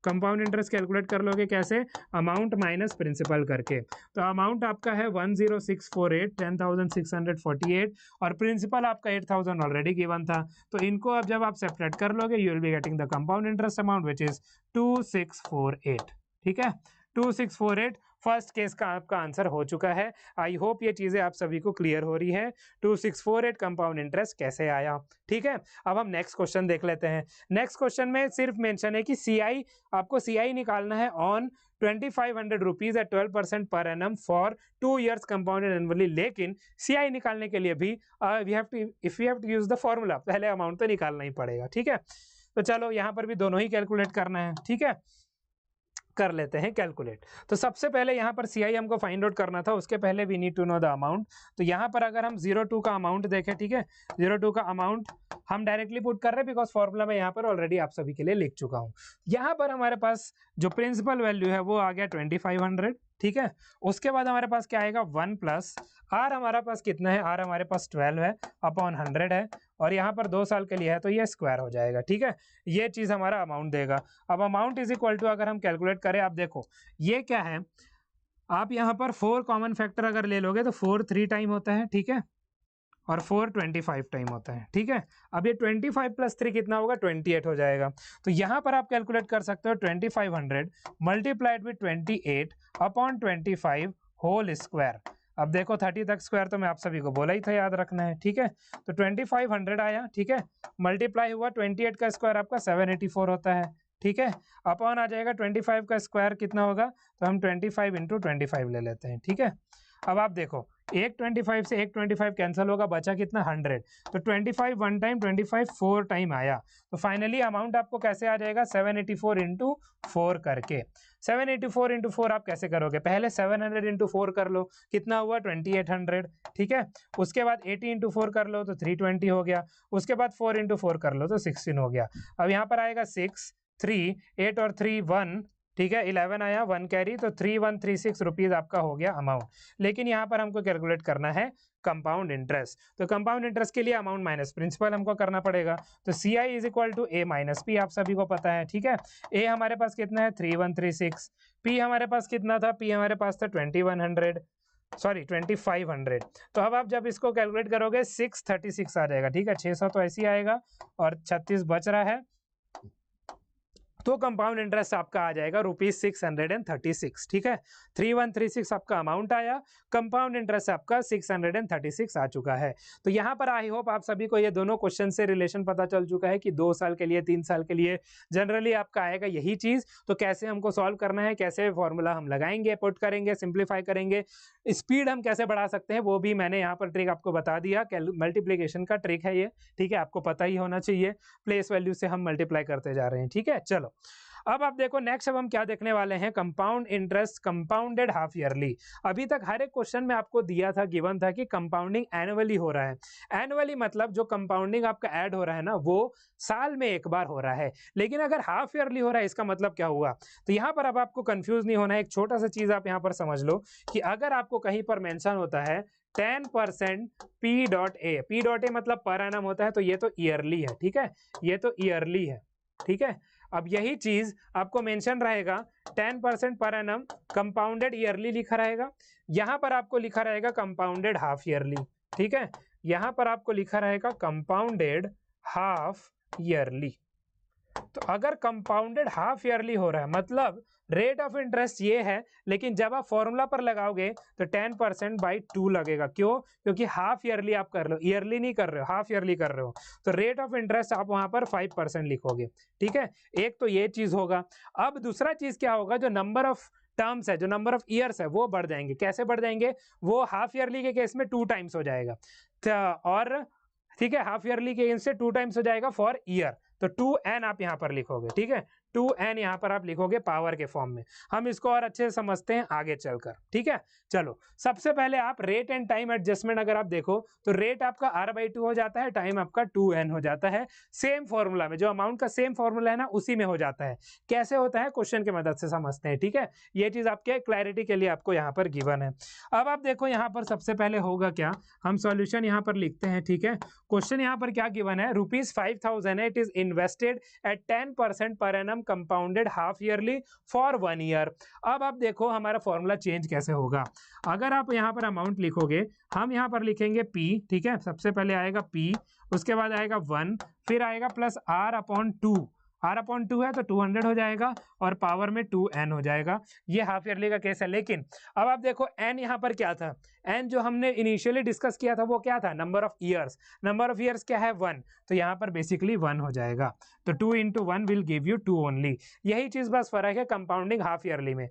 कंपाउंड इंटरेस्ट कैलकुलेट कर लोगे कैसे, अमाउंट माइनस प्रिंसिपल करके। तो अमाउंट आपका है 10648, 10,648, और प्रिंसिपल आपका 8000 ऑलरेडी गिवन था। तो इनको अब जब आप सेपरेट कर लोगे you will be getting the compound interest amount which is 2648, ठीक है, 2648। फर्स्ट केस का आपका आंसर हो चुका है। आई होप ये चीजें आप सभी को क्लियर हो रही हैं। 2648 कंपाउंड इंटरेस्ट कैसे आया, ठीक है। अब हम नेक्स्ट क्वेश्चन देख लेते हैं। नेक्स्ट क्वेश्चन में सिर्फ मेंशन है कि सीआई, आपको सीआई निकालना है ऑन 2500 रुपीज एट 12% पर annum for 2 years compounded annually. लेकिन सीआई निकालने के लिए भी we have to use the formula, पहले अमाउंट तो निकालना ही पड़ेगा, ठीक है। तो चलो यहाँ पर भी दोनों ही कैलकुलेट करना है, ठीक है, कर लेते हैं कैलकुलेट। तो सबसे पहले यहाँ पर सीआई हमको फाइंड आउट करना था, उसके पहले we need to know the amount. तो यहाँ पर अगर हम 02 का अमाउंट देखें, ठीक है, 02 का अमाउंट हम डायरेक्टली पुट कर रहे हैं बिकॉज फॉर्मूला में यहाँ पर ऑलरेडी आप सभी के लिए लिख चुका हूँ। यहाँ पर हमारे पास जो प्रिंसिपल वैल्यू है वो आ गया 2500, ठीक है। उसके बाद हमारे पास क्या आएगा 1 प्लस आर, हमारे पास कितना है, आर हमारे पास 12 है अपॉन 100 है, और यहाँ पर 2 साल के लिए है तो ये स्क्वायर हो जाएगा, ठीक है। ये चीज हमारा अमाउंट देगा। अब अमाउंट इज इक्वल टू, अगर हम कैलकुलेट करें, आप देखो ये क्या है, आप यहाँ पर 4 कॉमन फैक्टर अगर ले लोगे तो 4 3 टाइम होता है, ठीक है, और 4 25 टाइम होता है, ठीक है। अब ये 25 + 3 कितना होगा 28 हो जाएगा। तो यहाँ पर आप कैलकुलेट कर सकते हो 2500 multiplied with 28 upon 25 whole square. अब देखो 30 तक स्क्वायर तो मैं आप सभी को बोला ही था, याद रखना है, ठीक है। तो 2500 आया, ठीक है, मल्टीप्लाई हुआ 28 का स्क्वायर आपका 784 होता है, ठीक है, अपॉन आ जाएगा 25 का स्क्वायर कितना होगा, तो हम 25 × 25 ले लेते हैं, ठीक है। अब आप देखो एक 25 से एक 25 कैंसिल होगा, बचा कितना 100, तो 25 1 टाइम, 25 4 टाइम आया। तो फाइनली अमाउंट आपको कैसे आ जाएगा 784 × 4 करके। 784 × 4 आप कैसे करोगे, पहले 700 × 4 कर लो, कितना हुआ 2800, ठीक है। उसके बाद 80 × 4 कर लो तो 320 हो गया। उसके बाद 4 × 4 कर लो तो 16 हो गया। अब यहाँ पर आएगा 6 3 8 और 3 1, ठीक है, 11 आया, 1 कैरी, तो 3136 रुपीज आपका हो गया अमाउंट। लेकिन यहाँ पर हमको कैलकुलेट करना है कंपाउंड इंटरेस्ट, तो कंपाउंड इंटरेस्ट के लिए अमाउंट माइनस प्रिंसिपल हमको करना पड़ेगा। तो C I is equal to A minus P, आप सभी को पता है, ठीक है। ए हमारे पास कितना है 3136, पी हमारे पास कितना था, पी हमारे पास था 2500। तो अब आप जब इसको कैलकुलेट करोगे 636 आ जाएगा, ठीक है, 600 तो ऐसे ही आएगा और 36 बच रहा है, तो कंपाउंड इंटरेस्ट आपका आ जाएगा ₹636, ठीक है। 3136 आपका अमाउंट आया, कंपाउंड इंटरेस्ट आपका 636 आ चुका है। तो यहाँ पर आई होप आप सभी को ये दोनों क्वेश्चन से रिलेशन पता चल चुका है कि 2 साल के लिए 3 साल के लिए जनरली आपका आएगा यही चीज। तो कैसे हमको सॉल्व करना है, कैसे फॉर्मूला हम लगाएंगे, पुट करेंगे, सिंप्लीफाई करेंगे, स्पीड हम कैसे बढ़ा सकते हैं वो भी मैंने यहाँ पर ट्रिक आपको बता दिया। मल्टीप्लीकेशन का ट्रिक है ये, ठीक है, आपको पता ही होना चाहिए, प्लेस वैल्यू से हम मल्टीप्लाई करते जा रहे हैं, ठीक है। चलो अब आप देखो नेक्स्ट अब हम क्या देखने वाले हैं, compound interest compounded half yearly. अभी तक हर एक क्वेश्चन में आपको दिया था, गिवन था कि कंपाउंडिंग एनुअली हो रहा है। एनुअली मतलब जो कंपाउंडिंग आपका ऐड हो रहा है ना वो साल में एक बार हो रहा है, लेकिन अगर हाफ ईयरली हो रहा है इसका मतलब क्या हुआ। तो यहाँ पर अब आपको कंफ्यूज नहीं होना है, एक छोटा सा चीज आप यहाँ पर समझ लो कि अगर आपको कहीं पर मेंशन होता है 10% पी डॉट ए मतलब पर एनम होता है, तो ये तो ईयरली है, ठीक है, ये तो ईयरली है, ठीक है। अब यही चीज आपको मेंशन रहेगा 10% पर एनम कंपाउंडेड ईयरली लिखा रहेगा, यहां पर आपको लिखा रहेगा कंपाउंडेड हाफ ईयरली, ठीक है, यहां पर आपको लिखा रहेगा कंपाउंडेड हाफ ईयरली। तो अगर कंपाउंडेड हाफ ईयरली हो रहा है मतलब रेट ऑफ इंटरेस्ट ये है, लेकिन जब आप फॉर्मूला पर लगाओगे तो 10% बाई 2 लगेगा। क्यों? क्योंकि हाफ ईयरली आप कर रहे हो, ईयरली नहीं कर रहे हो, हाफ ईयरली कर रहे हो, तो रेट ऑफ इंटरेस्ट आप वहां पर 5% लिखोगे, ठीक है। एक तो ये चीज होगा। अब दूसरा चीज क्या होगा, जो नंबर ऑफ टर्म्स है, जो नंबर ऑफ ईयर्स है वो बढ़ जाएंगे। कैसे बढ़ जाएंगे? वो हाफ ईयरली के केस में 2 टाइम्स हो जाएगा, और ठीक है, हाफ ईयरली के केस से 2 टाइम्स हो जाएगा फॉर ईयर, तो 2n आप यहाँ पर लिखोगे, ठीक है, 2n यहाँ पर आप लिखोगे पावर के फॉर्म में। हम इसको और अच्छे से समझते हैं आगे चलकर, ठीक है। चलो सबसे पहले आप रेट एंड टाइम एडजस्टमेंट अगर आप देखो तो रेट आपका r/2 हो जाता है, टाइम आपका 2n हो जाता है। सेम फॉर्मूला में, जो अमाउंट का सेम फॉर्मूला है ना उसी में हो जाता है। कैसे होता है क्वेश्चन की मदद से समझते हैं, ठीक है। ये चीज आपके क्लैरिटी के लिए आपको यहाँ पर गिवन है। अब आप देखो यहाँ पर सबसे पहले होगा क्या, हम सॉल्यूशन यहाँ पर लिखते हैं, ठीक है। क्वेश्चन यहाँ पर क्या गिवन है, ₹5,000 है, इट इज इन्वेस्टेड एट 10% पर annum compounded half yearly for 1 year. अब आप देखो हमारा फॉर्मूला चेंज कैसे होगा। अगर आप यहाँ पर अमाउंट लिखोगे, हम यहाँ पर लिखेंगे P, ठीक है, सबसे पहले आएगा P, उसके बाद आएगा 1, फिर आएगा प्लस R/2, R/2 है तो 200 हो जाएगा और पावर में 2n हो जाएगा। ये हाफ ईयरली का केस है। लेकिन अब आप देखो n यहाँ पर क्या था, n जो हमने इनिशियली डिस्कस किया था वो क्या था, number of years. Number of years क्या है, 1, तो यहाँ पर बेसिकली 1 हो जाएगा, तो 2 into 1 will give you 2 only. यही चीज बस फर्क है कंपाउंडिंग हाफ ईयरली में।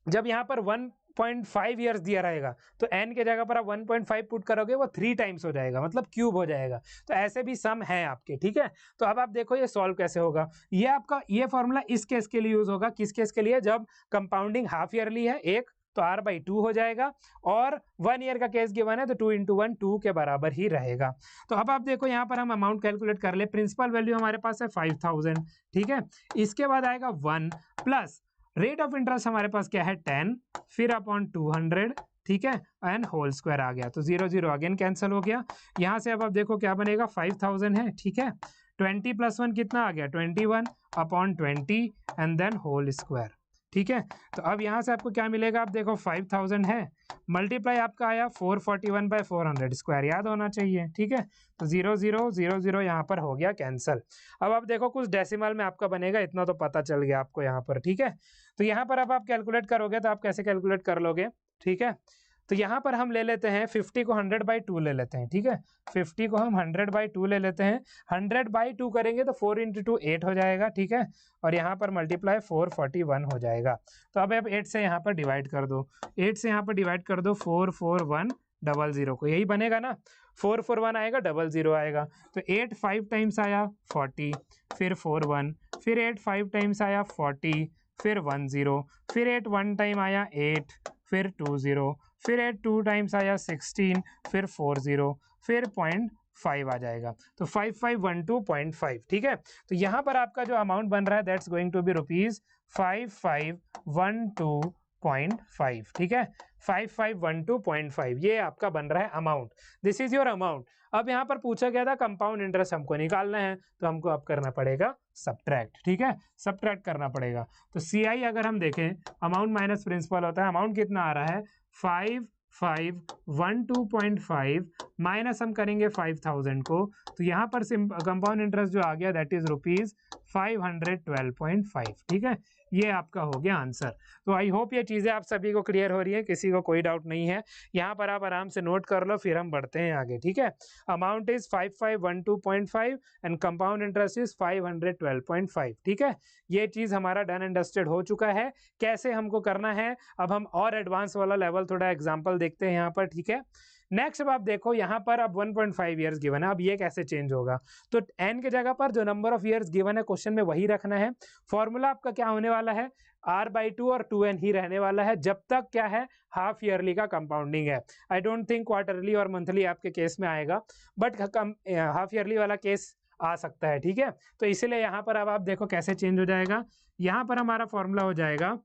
जब यहाँ पर 1.5 ईयर्स दिया रहेगा तो n के जगह पर आप 1.5 पुट करोगे, वो 3 टाइम्स हो जाएगा, मतलब क्यूब हो जाएगा। तो ऐसे भी सम है आपके, ठीक है। तो अब आप देखो ये सॉल्व कैसे होगा। ये आपका ये फॉर्मूला इस केस के लिए यूज होगा, किस केस के लिए, जब कंपाउंडिंग हाफ ईयरली है एक, तो r/2 हो जाएगा, और 1 ईयर का केस गिवन है तो 2 into 1 2 के बराबर ही रहेगा। तो अब आप देखो यहाँ पर हम अमाउंट कैलकुलेट कर ले। प्रिंसिपल वैल्यू हमारे पास है 5,000, ठीक है, इसके बाद आएगा 1 प्लस रेट ऑफ इंटरेस्ट हमारे पास क्या है 10, फिर अपॉन 200, ठीक है, एंड होल स्क्वायर आ गया, तो 0 0 अगेन कैंसिल हो गया। यहाँ से अब आप देखो क्या बनेगा, 5,000 है, ठीक है, 20 + 1 कितना आ गया, 21 upon 20 and then whole square, ठीक है। तो अब यहाँ से आपको क्या मिलेगा, आप देखो 5,000 है, मल्टीप्लाई आपका आया 441/400 स्क्वायर, याद होना चाहिए, ठीक है। तो 0 0 0 0 यहाँ पर हो गया कैंसल। अब आप देखो कुछ डेसिमल में आपका बनेगा, इतना तो पता चल गया आपको यहाँ पर, ठीक है। तो यहाँ पर अब आप कैलकुलेट करोगे तो आप कैसे कैलकुलेट कर लोगे, ठीक है। तो यहाँ पर हम ले लेते हैं 50 को 100/2 ले लेते हैं, ठीक है, 50 को हम 100/2 ले लेते हैं। 100/2 करेंगे तो 4 into 2 8 हो जाएगा, ठीक है, और यहाँ पर मल्टीप्लाई 441 हो जाएगा। तो अब आप 8 से यहाँ पर डिवाइड कर दो, 8 से यहाँ पर डिवाइड कर दो 44100 को, यही बनेगा ना, 441 आएगा, 00 आएगा, तो 8 5 टाइम्स आया 40, फिर 41, फिर 8 5 टाइम्स आया 40, फिर 10, फिर 8 1 टाइम आया 8, फिर 20, फिर 8 2 टाइम्स आया 16, फिर 40, फिर 0.5 आ जाएगा, तो 5512.5, ठीक है। तो यहाँ पर आपका जो अमाउंट बन रहा है दैट्स गोइंग टू बी ₹5512.5, ठीक है, 5512.5 ये आपका बन रहा है amount. This is your amount. अब यहाँ पर पूछा गया था कंपाउंड इंटरेस्ट हमको निकालना है, तो हमको अब करना पड़ेगा सब्ट्रैक्ट, ठीक है, सब्ट्रैक्ट करना पड़ेगा। तो CI अगर हम देखें, अमाउंट माइनस प्रिंसिपल होता है, अमाउंट कितना आ रहा है 5512.5 माइनस हम करेंगे 5,000 को, तो यहाँ पर कंपाउंड इंटरेस्ट जो आ गया दैट इज ₹512.5, ठीक है, ये आपका हो गया आंसर। तो आई होप ये चीज़ें आप सभी को क्लियर हो रही है, किसी को कोई डाउट नहीं है। यहाँ पर आप आराम से नोट कर लो, फिर हम बढ़ते हैं आगे, ठीक है। Amount is 5512.5 and compound interest is 512.5, ठीक है। ये चीज़ हमारा डन एंड डस्टेड हो चुका है। कैसे हमको करना है, अब हम और एडवांस वाला लेवल थोड़ा एग्जाम्पल देखते हैं यहाँ पर, ठीक है। नेक्स्ट अब आप देखो यहाँ पर अब 1.5 ईयर्स गिवन है, अब ये कैसे चेंज होगा, तो n के जगह पर जो नंबर ऑफ ईयर्स गिवन है क्वेश्चन में वही रखना है। फॉर्मूला आपका क्या होने वाला है, r/2 और 2n ही रहने वाला है जब तक क्या है हाफ ईयरली का कंपाउंडिंग है। आई डोंट थिंक क्वार्टरली और मंथली आपके केस में आएगा, बट हाफ ईयरली वाला केस आ सकता है, ठीक है। तो इसीलिए यहाँ पर अब आप देखो कैसे चेंज हो जाएगा, यहाँ पर हमारा फॉर्मूला हो जाएगा,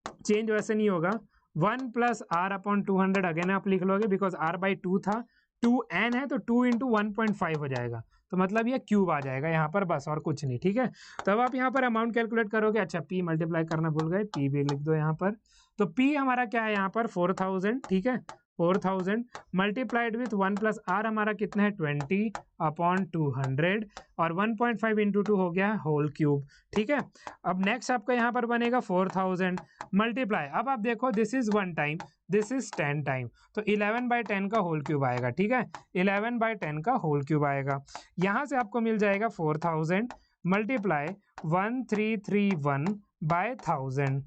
चेंज वैसे नहीं होगा, 1 + r/200 अगेन आप लिख लोगे बिकॉज r/2 था, 2n है तो 2 × 1.5 हो जाएगा, तो मतलब ये क्यूब आ जाएगा यहाँ पर, बस और कुछ नहीं, ठीक है। तब आप यहाँ पर अमाउंट कैलकुलेट करोगे, अच्छा p मल्टीप्लाई करना भूल गए, p भी लिख दो यहाँ पर, तो p हमारा क्या है यहाँ पर 4000, ठीक है, 4000 मल्टीप्लाइड विथ 1 + r हमारा कितना है 20/200 और 1.5 × 2 हो गया होल क्यूब, ठीक है। अब नेक्स्ट आपका यहाँ पर बनेगा 4000 मल्टीप्लाई, अब आप देखो this is 1 time, this is 10 time, तो 11/10 का होल क्यूब आएगा, ठीक है, 11/10 का होल क्यूब आएगा। यहाँ से आपको मिल जाएगा 4000 मल्टीप्लाई 1331/1000,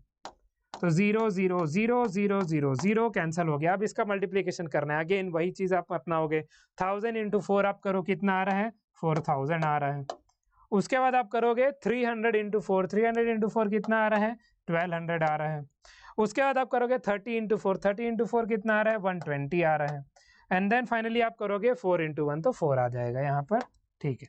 तो 0 0 0 0 0 0 कैंसिल हो गया। अब इसका मल्टीप्लिकेशन करना है, अगेन वही चीज आप अपनाओगे, 1000 × 4 आप करो, कितना आ रहा है 4000 आ रहा है। उसके बाद आप करोगे 300 × 4, 300 × 4 कितना आ रहा है 1200 आ रहा है। उसके बाद आप करोगे 30 × 4, 30 × 4 कितना आ रहा है 120 आ रहा है। एंड देन फाइनली आप करोगे 4 × 1, तो 4 आ जाएगा यहाँ पर, ठीक है।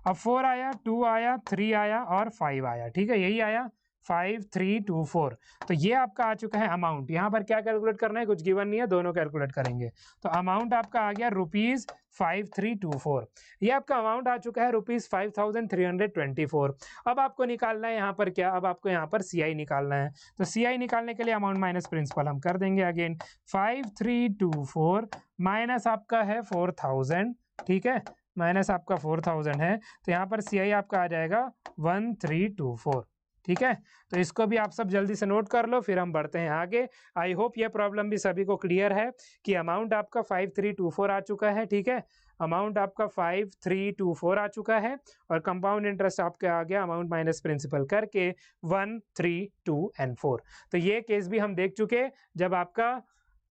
अब 4 आया, 2 आया, 3 आया और 5 आया, ठीक है, यही आया 5324। तो ये आपका आ चुका है अमाउंट। यहाँ पर क्या कैलकुलेट करना है, कुछ गिवन नहीं है, दोनों कैलकुलेट करेंगे। तो अमाउंट आपका आ गया ₹5324, ये आपका अमाउंट आ चुका है ₹5324। अब आपको निकालना है यहाँ पर क्या, अब आपको यहाँ पर CI निकालना है। तो CI निकालने के लिए अमाउंट माइनस प्रिंसिपल हम कर देंगे, अगेन 5324 माइनस आपका है 4000, ठीक है, माइनस आपका 4000 है, तो यहाँ पर CI आपका आ जाएगा 1324, ठीक है। तो इसको भी आप सब जल्दी से नोट कर लो, फिर हम बढ़ते हैं आगे। आई होप ये प्रॉब्लम भी सभी को क्लियर है कि अमाउंट आपका 5324 आ चुका है, ठीक है, अमाउंट आपका 5324 आ चुका है और कंपाउंड इंटरेस्ट आपका आ गया अमाउंट माइनस प्रिंसिपल करके 1, 3, 2 and 4। तो ये केस भी हम देख चुके, जब आपका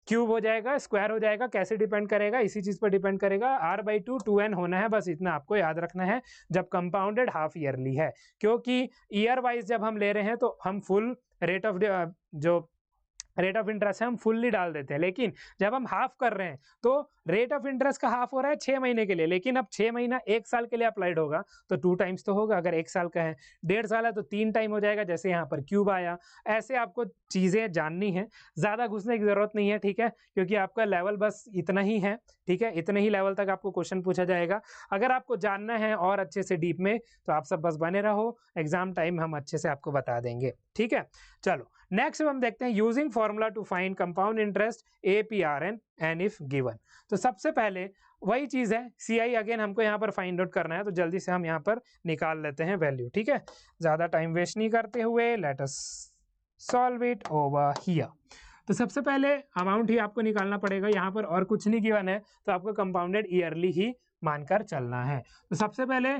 क्यूब हो जाएगा, स्क्वायर हो जाएगा, कैसे डिपेंड करेगा, इसी चीज पर डिपेंड करेगा, r/2 2n होना है, बस इतना आपको याद रखना है जब कंपाउंडेड हाफ ईयरली है। क्योंकि ईयर वाइज जब हम ले रहे हैं तो हम फुल रेट ऑफ जो रेट ऑफ इंटरेस्ट है हम फुल्ली डाल देते हैं, लेकिन जब हम हाफ कर रहे हैं तो रेट ऑफ इंटरेस्ट का हाफ हो रहा है 6 महीने के लिए, लेकिन अब 6 महीना 1 साल के लिए अप्लाइड होगा तो 2 टाइम्स तो होगा, अगर 1 साल का है, 1.5 साल है तो 3 टाइम हो जाएगा, जैसे यहाँ पर क्यूब आया। ऐसे आपको चीजें जाननी है, ज्यादा घुसने की जरूरत नहीं है, ठीक है, क्योंकि आपका लेवल बस इतना ही है, ठीक है, इतने ही लेवल तक आपको क्वेश्चन पूछा जाएगा। अगर आपको जानना है और अच्छे से डीप में तो आप सब बस बने रहो, एग्जाम टाइम हम अच्छे से आपको बता देंगे, ठीक है। चलो नेक्स्ट हम देखते हैं using formula to find compound interest APRN and if given. तो सबसे पहले वही चीज है, CI अगेन हमको यहाँ पर फाइंड आउट करना है, तो जल्दी से हम यहाँ पर निकाल लेते हैं वैल्यू, ठीक है, ज्यादा टाइम वेस्ट नहीं करते हुए let us solve it over here. तो सबसे पहले अमाउंट ही आपको निकालना पड़ेगा, यहाँ पर और कुछ नहीं गिवन है, तो आपको कंपाउंडेड ईयरली ही मानकर चलना है। तो सबसे पहले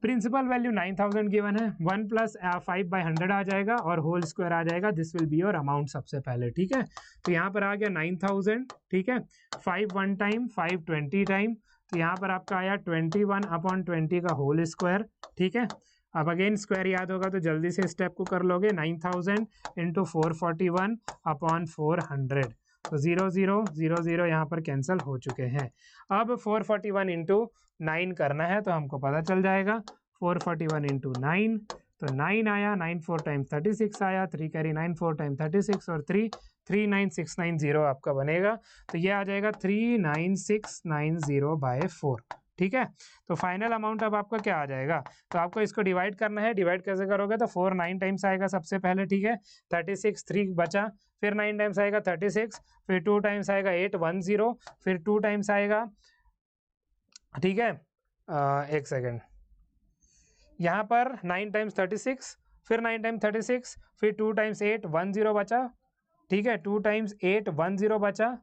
प्रिंसिपल वैल्यू 9000 गिवन है, 1 + 5/100 आ जाएगा और होल स्क्वायर आ जाएगा, this will be your amount सबसे पहले, ठीक है। तो यहाँ पर आ गया 9000, ठीक है, 5 1 टाइम, 5 20 टाइम, तो यहाँ पर आपका आया 21/20 का होल स्क्वायर, ठीक है। अब अगेन स्क्वायर याद होगा तो जल्दी से स्टेप को कर लोगे, 9000 × 441/400, तो 0 0 0 0 यहाँ पर कैंसिल हो चुके हैं। अब 441 × 9 करना है, तो हमको पता चल जाएगा 441 × 9, तो 9 आया, 9 4 टाइम 36 आया, 3 कैरी 9 4 टाइम 36 और 3 39690 आपका बनेगा, तो ये आ जाएगा 39690/4, ठीक है। तो फाइनल अमाउंट अब आपका क्या आ जाएगा, तो आपको इसको डिवाइड करना है, डिवाइड कैसे करोगे, तो 4 9 टाइम्स आएगा सबसे पहले, ठीक है, 36 3 बचा, फिर 9 टाइम्स आएगा 36, फिर 2 टाइम्स आएगा 810, फिर 2 टाइम्स आएगा, ठीक है, एक सेकेंड, यहाँ पर 9 टाइम्स 36, फिर 9 टाइम्स 36, फिर 2 टाइम्स 810 बचा, ठीक है, 2 टाइम्स 810 बचा,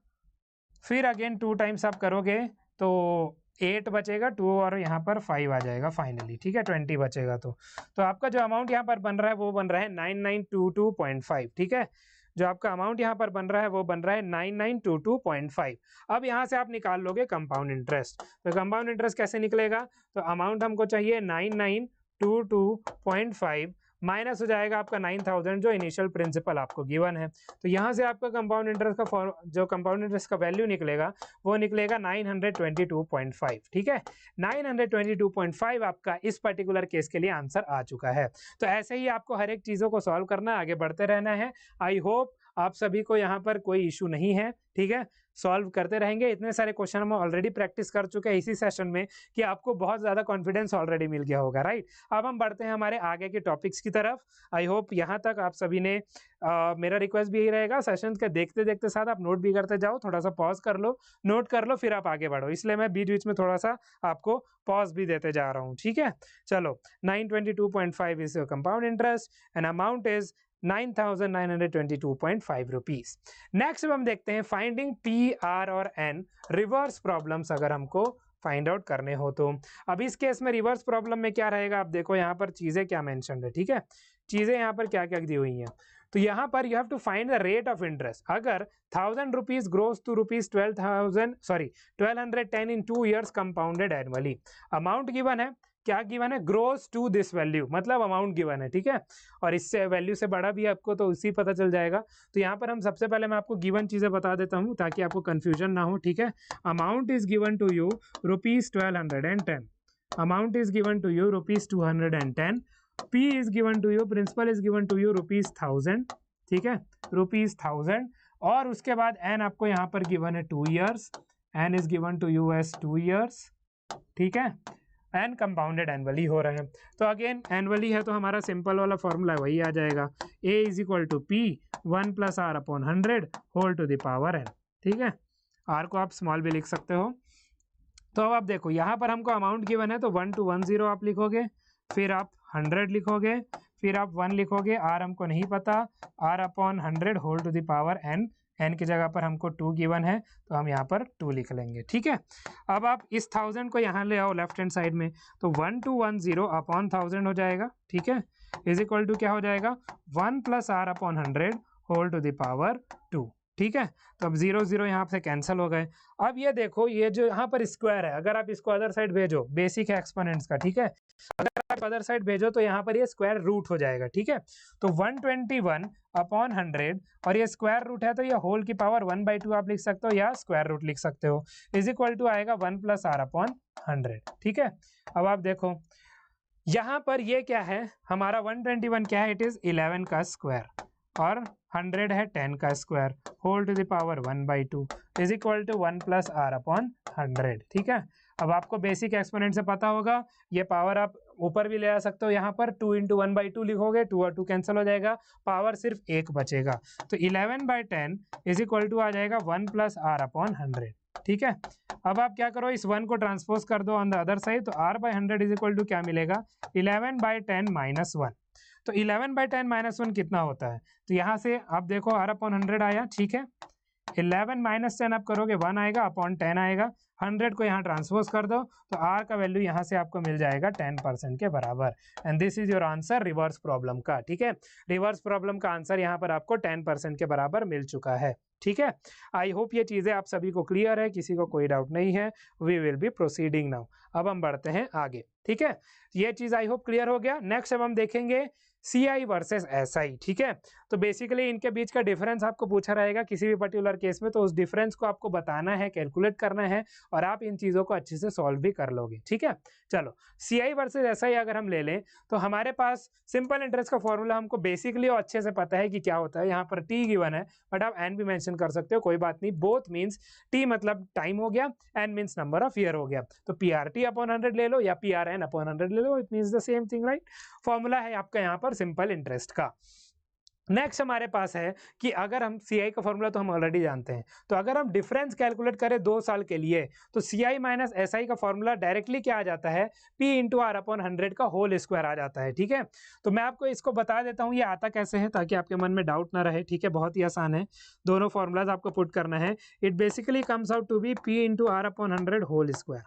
फिर अगेन 2 टाइम्स आप करोगे तो 8 बचेगा, 2 और यहाँ पर 5 आ जाएगा फाइनली, ठीक है, 20 बचेगा। तो आपका जो अमाउंट यहाँ पर बन रहा है वो बन रहा है 9922.5, ठीक है, जो आपका अमाउंट यहाँ पर बन रहा है वो बन रहा है 9922.5। अब यहाँ से आप निकाल लोगे कंपाउंड इंटरेस्ट। तो कंपाउंड इंटरेस्ट कैसे निकलेगा, तो अमाउंट हमको चाहिए 9922.5 माइनस हो जाएगा आपका 9000 जो इनिशियल प्रिंसिपल आपको गिवन है। तो यहाँ से आपका कंपाउंड इंटरेस्ट का जो कंपाउंड इंटरेस्ट का वैल्यू निकलेगा वो निकलेगा 922.5। ठीक है, 922.5 आपका इस पर्टिकुलर केस के लिए आंसर आ चुका है। तो ऐसे ही आपको हर एक चीज़ों को सॉल्व करना, आगे बढ़ते रहना है। आई होप आप सभी को यहाँ पर कोई इशू नहीं है। ठीक है, सॉल्व करते रहेंगे। इतने सारे क्वेश्चन हम ऑलरेडी प्रैक्टिस कर चुके हैं इसी सेशन में कि आपको बहुत ज़्यादा कॉन्फिडेंस ऑलरेडी मिल गया होगा, राइट। अब हम बढ़ते हैं हमारे आगे के टॉपिक्स की तरफ। आई होप यहाँ तक आप सभी ने मेरा रिक्वेस्ट भी यही रहेगा, सेशन के देखते देखते साथ आप नोट भी करते जाओ, थोड़ा सा पॉज कर लो, नोट कर लो, फिर आप आगे बढ़ो। इसलिए मैं बीच बीच में थोड़ा सा आपको पॉज भी देते जा रहा हूँ। ठीक है, चलो 922.5 is compound interest and amount is 9922.5 rupees. Next हम देखते हैं फाइंडिंग पी, आर और एन रिवर्स प्रॉब्लम्स अगर हमको फाइंड आउट करने हो तो। अब इस केस में रिवर्स प्रॉब्लम में क्या रहेगा, आप देखो यहाँ पर चीजें क्या मेंशन्ड है। ठीक है, चीजें यहाँ पर क्या क्या दी हुई हैं। तो यहाँ पर you have to find the rate of interest. अगर 1000 rupees grows to rupees 1210 in 2 years compounded annually. Amount given है, क्या गिवन है, ग्रोस टू दिस वैल्यू, मतलब अमाउंट गिवन है। ठीक है, और इससे वैल्यू से बड़ा भी आपको तो उसी पता चल जाएगा। तो यहाँ पर हम सबसे पहले मैं आपको गिवन चीजें बता देता हूँ ताकि आपको कंफ्यूजन ना हो। ठीक है, amount is given to you rupees 1210, amount is given to you rupees 210, P is given to you, principal is given to you rupees 1000। ठीक है, रुपीज 1000, और उसके बाद एन आपको यहाँ पर गिवन है 2 years, N is given to you as 2 years। ठीक है, एन कंपाउंडेड एनुअली हो रहे हैं। तो अगेन एनुअली है तो हमारा सिंपल वाला फॉर्मूला वही आ जाएगा, A is equal to P 1 + r/100 whole to the power N. ठीक है, आर को आप स्मॉल भी लिख सकते हो। तो अब आप देखो यहाँ पर हमको अमाउंट गिवन है तो 1210 आप लिखोगे, फिर आप 100 लिखोगे, फिर आप 1 लिखोगे, आर हमको नहीं पता, r/100 whole to the power N. N की जगह पर हमको 2 गिवन है तो हम यहाँ पर 2 लिख लेंगे। ठीक है, अब आप इस 1000 को यहाँ ले आओ लेफ्ट हैंड साइड में, तो 1210/1000 हो जाएगा। ठीक है, इज इक्वल टू क्या हो जाएगा, 1 + r/100 whole to the power 2। ठीक है, तो अब 0 0 यहाँ से कैंसिल हो गए। अब ये देखो, ये जो यहाँ पर स्क्वायर है, अगर आप इसको अदर साइड भेजो, बेसिक है एक्सपोनेंट्स का। ठीक है, अगर आप अदर साइड भेजो तो यहाँ पर ये स्क्वायर रूट हो जाएगा। ठीक है, तो 121/100, और ये स्क्वायर रूट है तो ये होल की पावर 1/2 आप लिख सकते हो या स्क्वायर रूट लिख सकते हो, इज इक्वल टू आएगा 1 + r/100। ठीक है, अब आप देखो यहाँ पर ये क्या है, हमारा 121 क्या है, इट इज 11 का स्क्वायर, और 100 है 10 का square whole to the power 1/2 is equal to 1 + r/100। ठीक है, अब आपको बेसिक एक्सपोनेंट से पता होगा, ये पावर आप ऊपर भी ले आ सकते हो, यहाँ पर 2 × 1/2 लिखोगे, 2 और 2 कैंसिल हो जाएगा, पावर सिर्फ 1 बचेगा। तो 11/10 इज इक्वल टू आ जाएगा 1 + r/100। ठीक है, अब आप क्या करो, इस 1 को ट्रांसपोज कर दो ऑन द अदर साइड, तो r/100 इज इक्वल टू क्या मिलेगा, 11/10 - 1। तो 11/10 - 1 कितना होता है, तो यहाँ से आप देखो r/100 आया। ठीक है, 11 - 10 आप करोगे 1 आएगा, अपॉन 10 आएगा, 100 को यहाँ ट्रांसपोज कर दो तो r का वैल्यू यहाँ से आपको मिल जाएगा 10% के बराबर। And this is your answer reverse problem का। ठीक है, रिवर्स प्रॉब्लम का आंसर यहाँ पर आपको 10% के बराबर मिल चुका है। ठीक है, आई होप ये चीज़ें आप सभी को क्लियर है, किसी को कोई डाउट नहीं है। We will be proceeding now. अब हम बढ़ते हैं आगे। ठीक है, ये चीज़ आई होप क्लियर हो गया। नेक्स्ट अब हम देखेंगे CI वर्सेस SI। ठीक है, तो बेसिकली इनके बीच का डिफरेंस आपको पूछा रहेगा किसी भी पर्टिकुलर केस में, तो उस डिफरेंस को आपको बताना है, कैलकुलेट करना है, और आप इन चीज़ों को अच्छे से सॉल्व भी कर लोगे। ठीक है, चलो CI वर्सेस SI अगर हम ले लें तो हमारे पास सिंपल इंटरेस्ट का फॉर्मूला हमको बेसिकली और अच्छे से पता है कि क्या होता है। यहाँ पर T गिवन है, बट आप N भी मेंशन कर सकते हो, कोई बात नहीं। बोथ मीन्स T मतलब टाइम हो गया, N means number of year हो गया। तो PRT/100 ले लो या PRN/100 ले लो, it means the same thing, right. Formula है आपका यहाँ पर सिंपल इंटरेस्ट का। नेक्स्ट हमारे पास है कि अगर हम CI का फॉर्मूला तो हम ऑलरेडी जानते हैं, तो अगर हम डिफरेंस कैलकुलेट करें 2 साल के लिए तो CI - SI का फॉर्मूला डायरेक्टली क्या आ जाता है, P × r/100 का होल स्क्वायर आ जाता है। ठीक है, तो मैं आपको इसको बता देता हूँ ये आता कैसे है ताकि आपके मन में डाउट ना रहे। ठीक है, बहुत ही आसान है, दोनों फॉर्मूलाज आपको पुट करना है। It basically comes out to be P × r/100 whole square.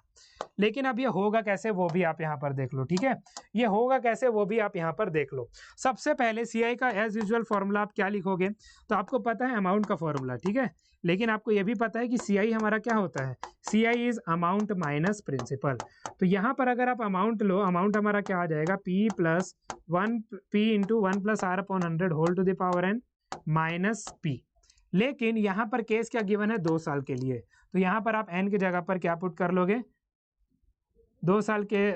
लेकिन अब ये होगा कैसे वो भी आप यहाँ पर देख लो, ठीक है। ये होगा कैसे वो भी आप यहाँ पर देख लो। सबसे पहले CI का एज यूजुअल फॉर्मूला आप क्या लिखोगे, तो आपको पता है अमाउंट का फॉर्मूला, ठीक है। लेकिन आपको ये भी पता है कि CI हमारा क्या होता है, CI is amount minus principal. तो यहाँ पर अगर आप अमाउंट लो, अमाउंट हमारा क्या आ जाएगा, P into 1 plus R upon 100 whole to the power n minus P। लेकिन यहाँ पर केस क्या गिवन है, 2 साल के लिए, तो यहाँ पर आप n की जगह पर क्या पुट कर लोगे, 2 साल के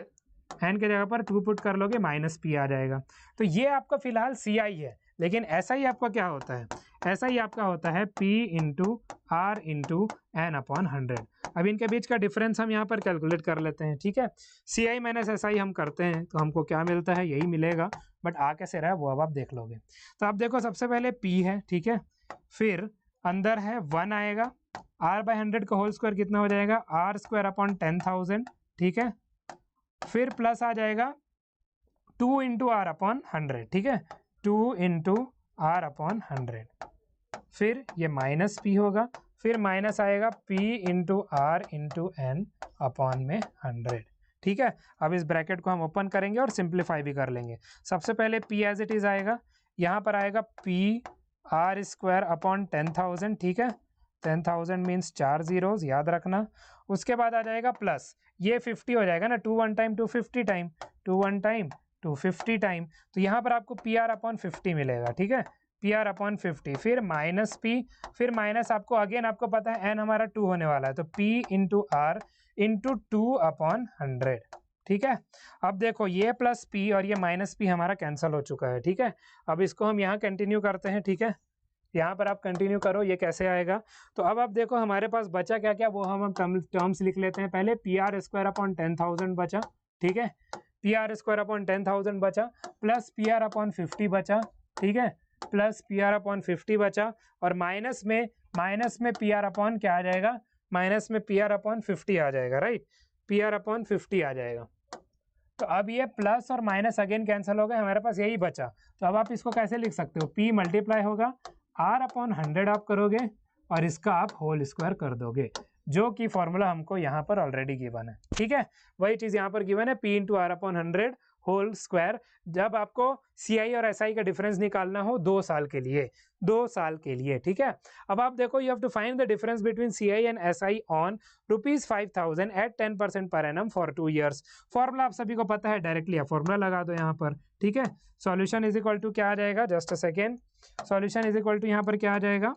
n के जगह पर 2 पुट कर लोगे, माइनस P आ जाएगा। तो ये आपका फिलहाल CI है, लेकिन ऐसा ही आपका क्या होता है, ऐसा ही आपका होता है P into R into n upon 100। अब इनके बीच का डिफरेंस हम यहाँ पर कैलकुलेट कर लेते हैं, ठीक है। CI माइनस SI हम करते हैं तो हमको क्या मिलता है, यही मिलेगा, बट आ कैसे रहा है वो अब आप देख लोगे। तो आप देखो सबसे पहले P है, ठीक है, फिर अंदर है 1 आएगा, R/100 का होल स्क्वायर कितना हो जाएगा, R स्क्वायर अपॉन 10,000, ठीक है। फिर प्लस आ जाएगा 2 इंटू R अपॉन 100, ठीक है, 2 इंटू R अपॉन 100। फिर ये माइनस P होगा, फिर माइनस आएगा P into R into n upon में 100, ठीक है। अब इस ब्रैकेट को हम ओपन करेंगे और सिंप्लीफाई भी कर लेंगे। सबसे पहले P एज इट इज आएगा, यहाँ पर आएगा P R स्क्वायर अपॉन 10,000, ठीक है, 10,000 मीन्स 4 जीरोज, याद रखना। उसके बाद आ जाएगा प्लस, ये 50 हो जाएगा ना, 2 1 टाइम 250 टाइम, 2 1 टाइम 250 टाइम, तो यहाँ पर आपको PR अपॉन 50 मिलेगा, ठीक है, PR अपॉन 50। फिर माइनस P, फिर माइनस आपको अगेन आपको पता है n हमारा 2 होने वाला है, तो P into R into 2 upon 100, ठीक है। अब देखो ये प्लस P और ये माइनस P हमारा कैंसिल हो चुका है, ठीक है। अब इसको हम यहाँ कंटिन्यू करते हैं, ठीक है, यहाँ पर आप कंटिन्यू करो, ये कैसे आएगा। तो अब आप देखो हमारे पास बचा क्या क्या, वो हम टर्म्स लिख लेते हैं। पहले PR स्क्वायर अपॉन 10,000 बचा, ठीक है, PR स्क्वायर अपॉन 10,000 बचा, प्लस PR अपॉन 50 बचा, ठीक है, प्लस PR अपॉन 50 बचा, और माइनस में PR अपॉन क्या आ जाएगा, माइनस में PR अपॉन 50 आ जाएगा, राइट, PR अपॉन 50 आ जाएगा। तो अब ये प्लस और माइनस अगेन कैंसिल हो गए, हमारे पास यही बचा। तो अब आप इसको कैसे लिख सकते हो, P मल्टीप्लाई होगा R अपॉन 100 आप करोगे और इसका आप होल स्क्वायर कर दोगे, जो कि फॉर्मूला हमको यहाँ पर ऑलरेडी गिवन है, ठीक है। वही चीज़ यहाँ पर गिवन है, P into R upon 100 whole square. जब आपको CI और SI का डिफरेंस निकालना हो 2 साल के लिए, 2 साल के लिए, ठीक है। अब आप देखो, you have to find the difference between CI and SI on ₹5,000 at 10% पर एनम फॉर 2 ईयर्स। फॉर्मूला आप सभी को पता है, डायरेक्टली आप फॉर्मूला लगा दो यहाँ पर, ठीक है। सॉल्यूशन इज इक्वल टू क्या आ जाएगा, just a second, solution is equal to यहाँ पर क्या आ जाएगा,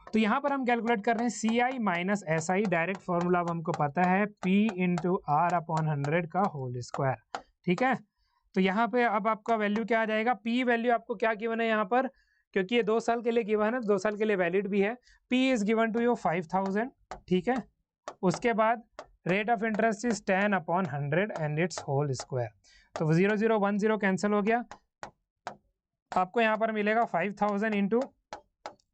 तो यहाँ पर हम कैलकुलेट कर रहे हैं CI minus SI, direct formula हमको पता है P इंटू R अपॉन 100 का होल स्क्वायर, ठीक है। तो यहाँ पे अब आपका वैल्यू क्या आ जाएगा, P वैल्यू आपको क्या गिवन है यहाँ पर, क्योंकि ये 2 साल के लिए गिवन है, 2 साल के लिए वैलिड भी है। P is given to you 5,000, ठीक है। उसके बाद rate of interest is 10 upon 100 and it's whole square. तो 0 0 1 0 कैंसिल हो गया, आपको यहाँ पर मिलेगा 5,000 इंटू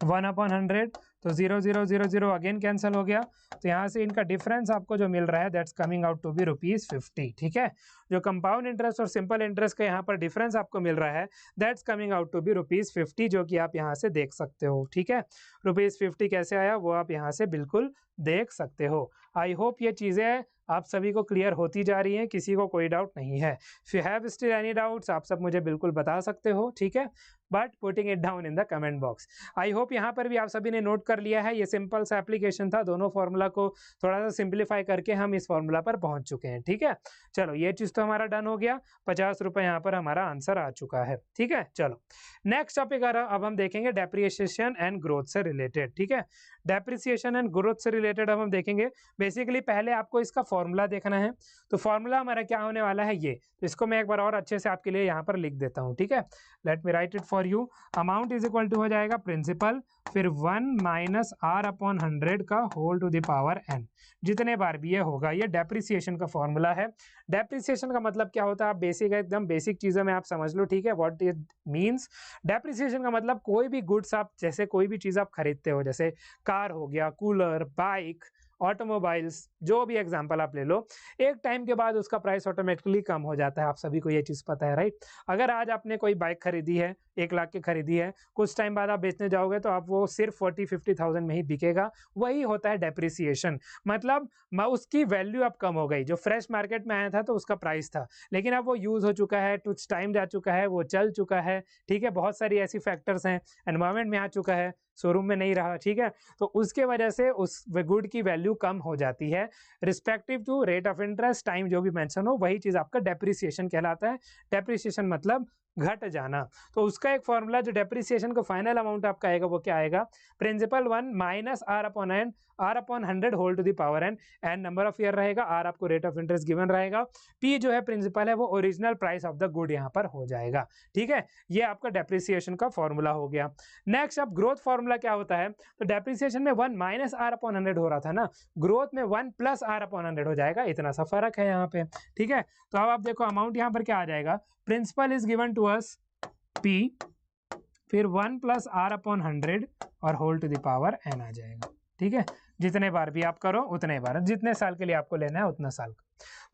1 अपॉन 100, तो 0 0 0 0 अगेन कैंसिल हो गया। तो यहाँ से इनका डिफरेंस आपको जो मिल रहा है that's coming out to be ₹50, ठीक है। जो कंपाउंड इंटरेस्ट और सिंपल इंटरेस्ट का यहाँ पर डिफरेंस आपको मिल रहा है that's coming out to be ₹50, जो कि आप यहाँ से देख सकते हो, ठीक है। ₹50 कैसे आया वो आप यहाँ से बिल्कुल देख सकते हो। आई होप ये चीज़ें आप सभी को क्लियर होती जा रही हैं, किसी को कोई डाउट नहीं है। If you have still any doubts आप सब मुझे बिल्कुल बता सकते हो, ठीक है, but putting it down in the comment box. I hope यहाँ पर भी आप सभी ने नोट कर लिया है, ये सिंपल सा एप्लीकेशन था, दोनों फॉर्मूला को थोड़ा सा सिंप्लीफाई करके हम इस फॉर्मूला पर पहुंच चुके हैं, ठीक है। चलो ये चीज़ तो हमारा डन हो गया, ₹50 यहाँ पर हमारा आंसर आ चुका है, ठीक है। चलो नेक्स्ट टॉपिक अब हम देखेंगे डेप्रिसिएशन एंड ग्रोथ से रिलेटेड, ठीक है। डेप्रिसिएशन एंड ग्रोथ से रिलेटेड अब हम देखेंगे। बेसिकली पहले आपको इसका फॉर्मूला देखना है, तो फॉर्मूला हमारा क्या होने वाला है ये, तो इसको मैं एक बार और अच्छे से आपके लिए यहाँ पर लिख देता हूँ, ठीक है। Let me write it for you. Amount is equal to हो जाएगा प्रिंसिपल, फिर 1 माइनस R अपॉन 100 का whole to the power n, जितने बार भी ये होगा। ये डेप्रिसिएशन का फॉर्मूला है। डेप्रिसिएशन का मतलब क्या होता है, आप बेसिक एकदम बेसिक चीज़ों में आप समझ लो, ठीक है। व्हाट इट मींस, डेप्रिसिएशन का मतलब कोई भी गुड्स आप, जैसे कोई भी चीज़ आप खरीदते हो, जैसे कार हो गया, कूलर, बाइक, ऑटोमोबाइल्स, जो भी एग्जांपल आप ले लो, एक टाइम के बाद उसका प्राइस ऑटोमेटिकली कम हो जाता है। आप सभी को ये चीज़ पता है, राइट? अगर आज आपने कोई बाइक खरीदी है, 1 लाख की खरीदी है, कुछ टाइम बाद आप बेचने जाओगे तो आप वो सिर्फ 40-50,000 में ही बिकेगा। वही होता है डेप्रिसिएशन, मतलब उसकी वैल्यू अब कम हो गई। जो फ्रेश मार्केट में आया था तो उसका प्राइस था, लेकिन अब वो यूज़ हो चुका है, कुछ टाइम जा चुका है, वो चल चुका है, ठीक है? बहुत सारी ऐसी फैक्टर्स हैं, एनवायरनमेंट में आ चुका है, शोरूम में नहीं रहा, ठीक है? तो उसके वजह से उस गुड की वैल्यू कम हो जाती है respective to rate of interest, time जो भी मेंशन हो, वही चीज़ आपका डेप्रिसिएशन कहलाता है। डेप्रिसिएशन मतलब घट जाना। तो उसका एक फॉर्मूला जो डेप्रिसिएशन का फाइनल अमाउंट आपका आएगा वो क्या आएगा? Principal 1 minus R upon 100 whole to the power n number of year रहेगा, आर आपको रेट ऑफ इंटरेस्ट गिवन रहेगा, पी जो है प्रिंसिपल है वो original price of the good यहाँ पर हो जाएगा, ठीक है? ये आपका डेप्रिसिएशन का फॉर्मूला हो गया। नेक्स्ट अब ग्रोथ फॉर्मूला क्या होता है? तो डेप्रिसिएशन में 1 माइनस आर अपॉन 100 हो रहा था ना, ग्रोथ में 1 प्लस आर अपॉन 100 हो जाएगा, इतना सा फर्क है यहाँ पे, ठीक है? तो अब आप देखो अमाउंट यहाँ पर क्या आ जाएगा, principal is given to us P, फिर 1 प्लस आर अपॉन 100 और whole to the power n आ जाएगा, ठीक है? जितने बार भी आप करो उतने बार, जितने साल के लिए आपको लेना है उतना साल का।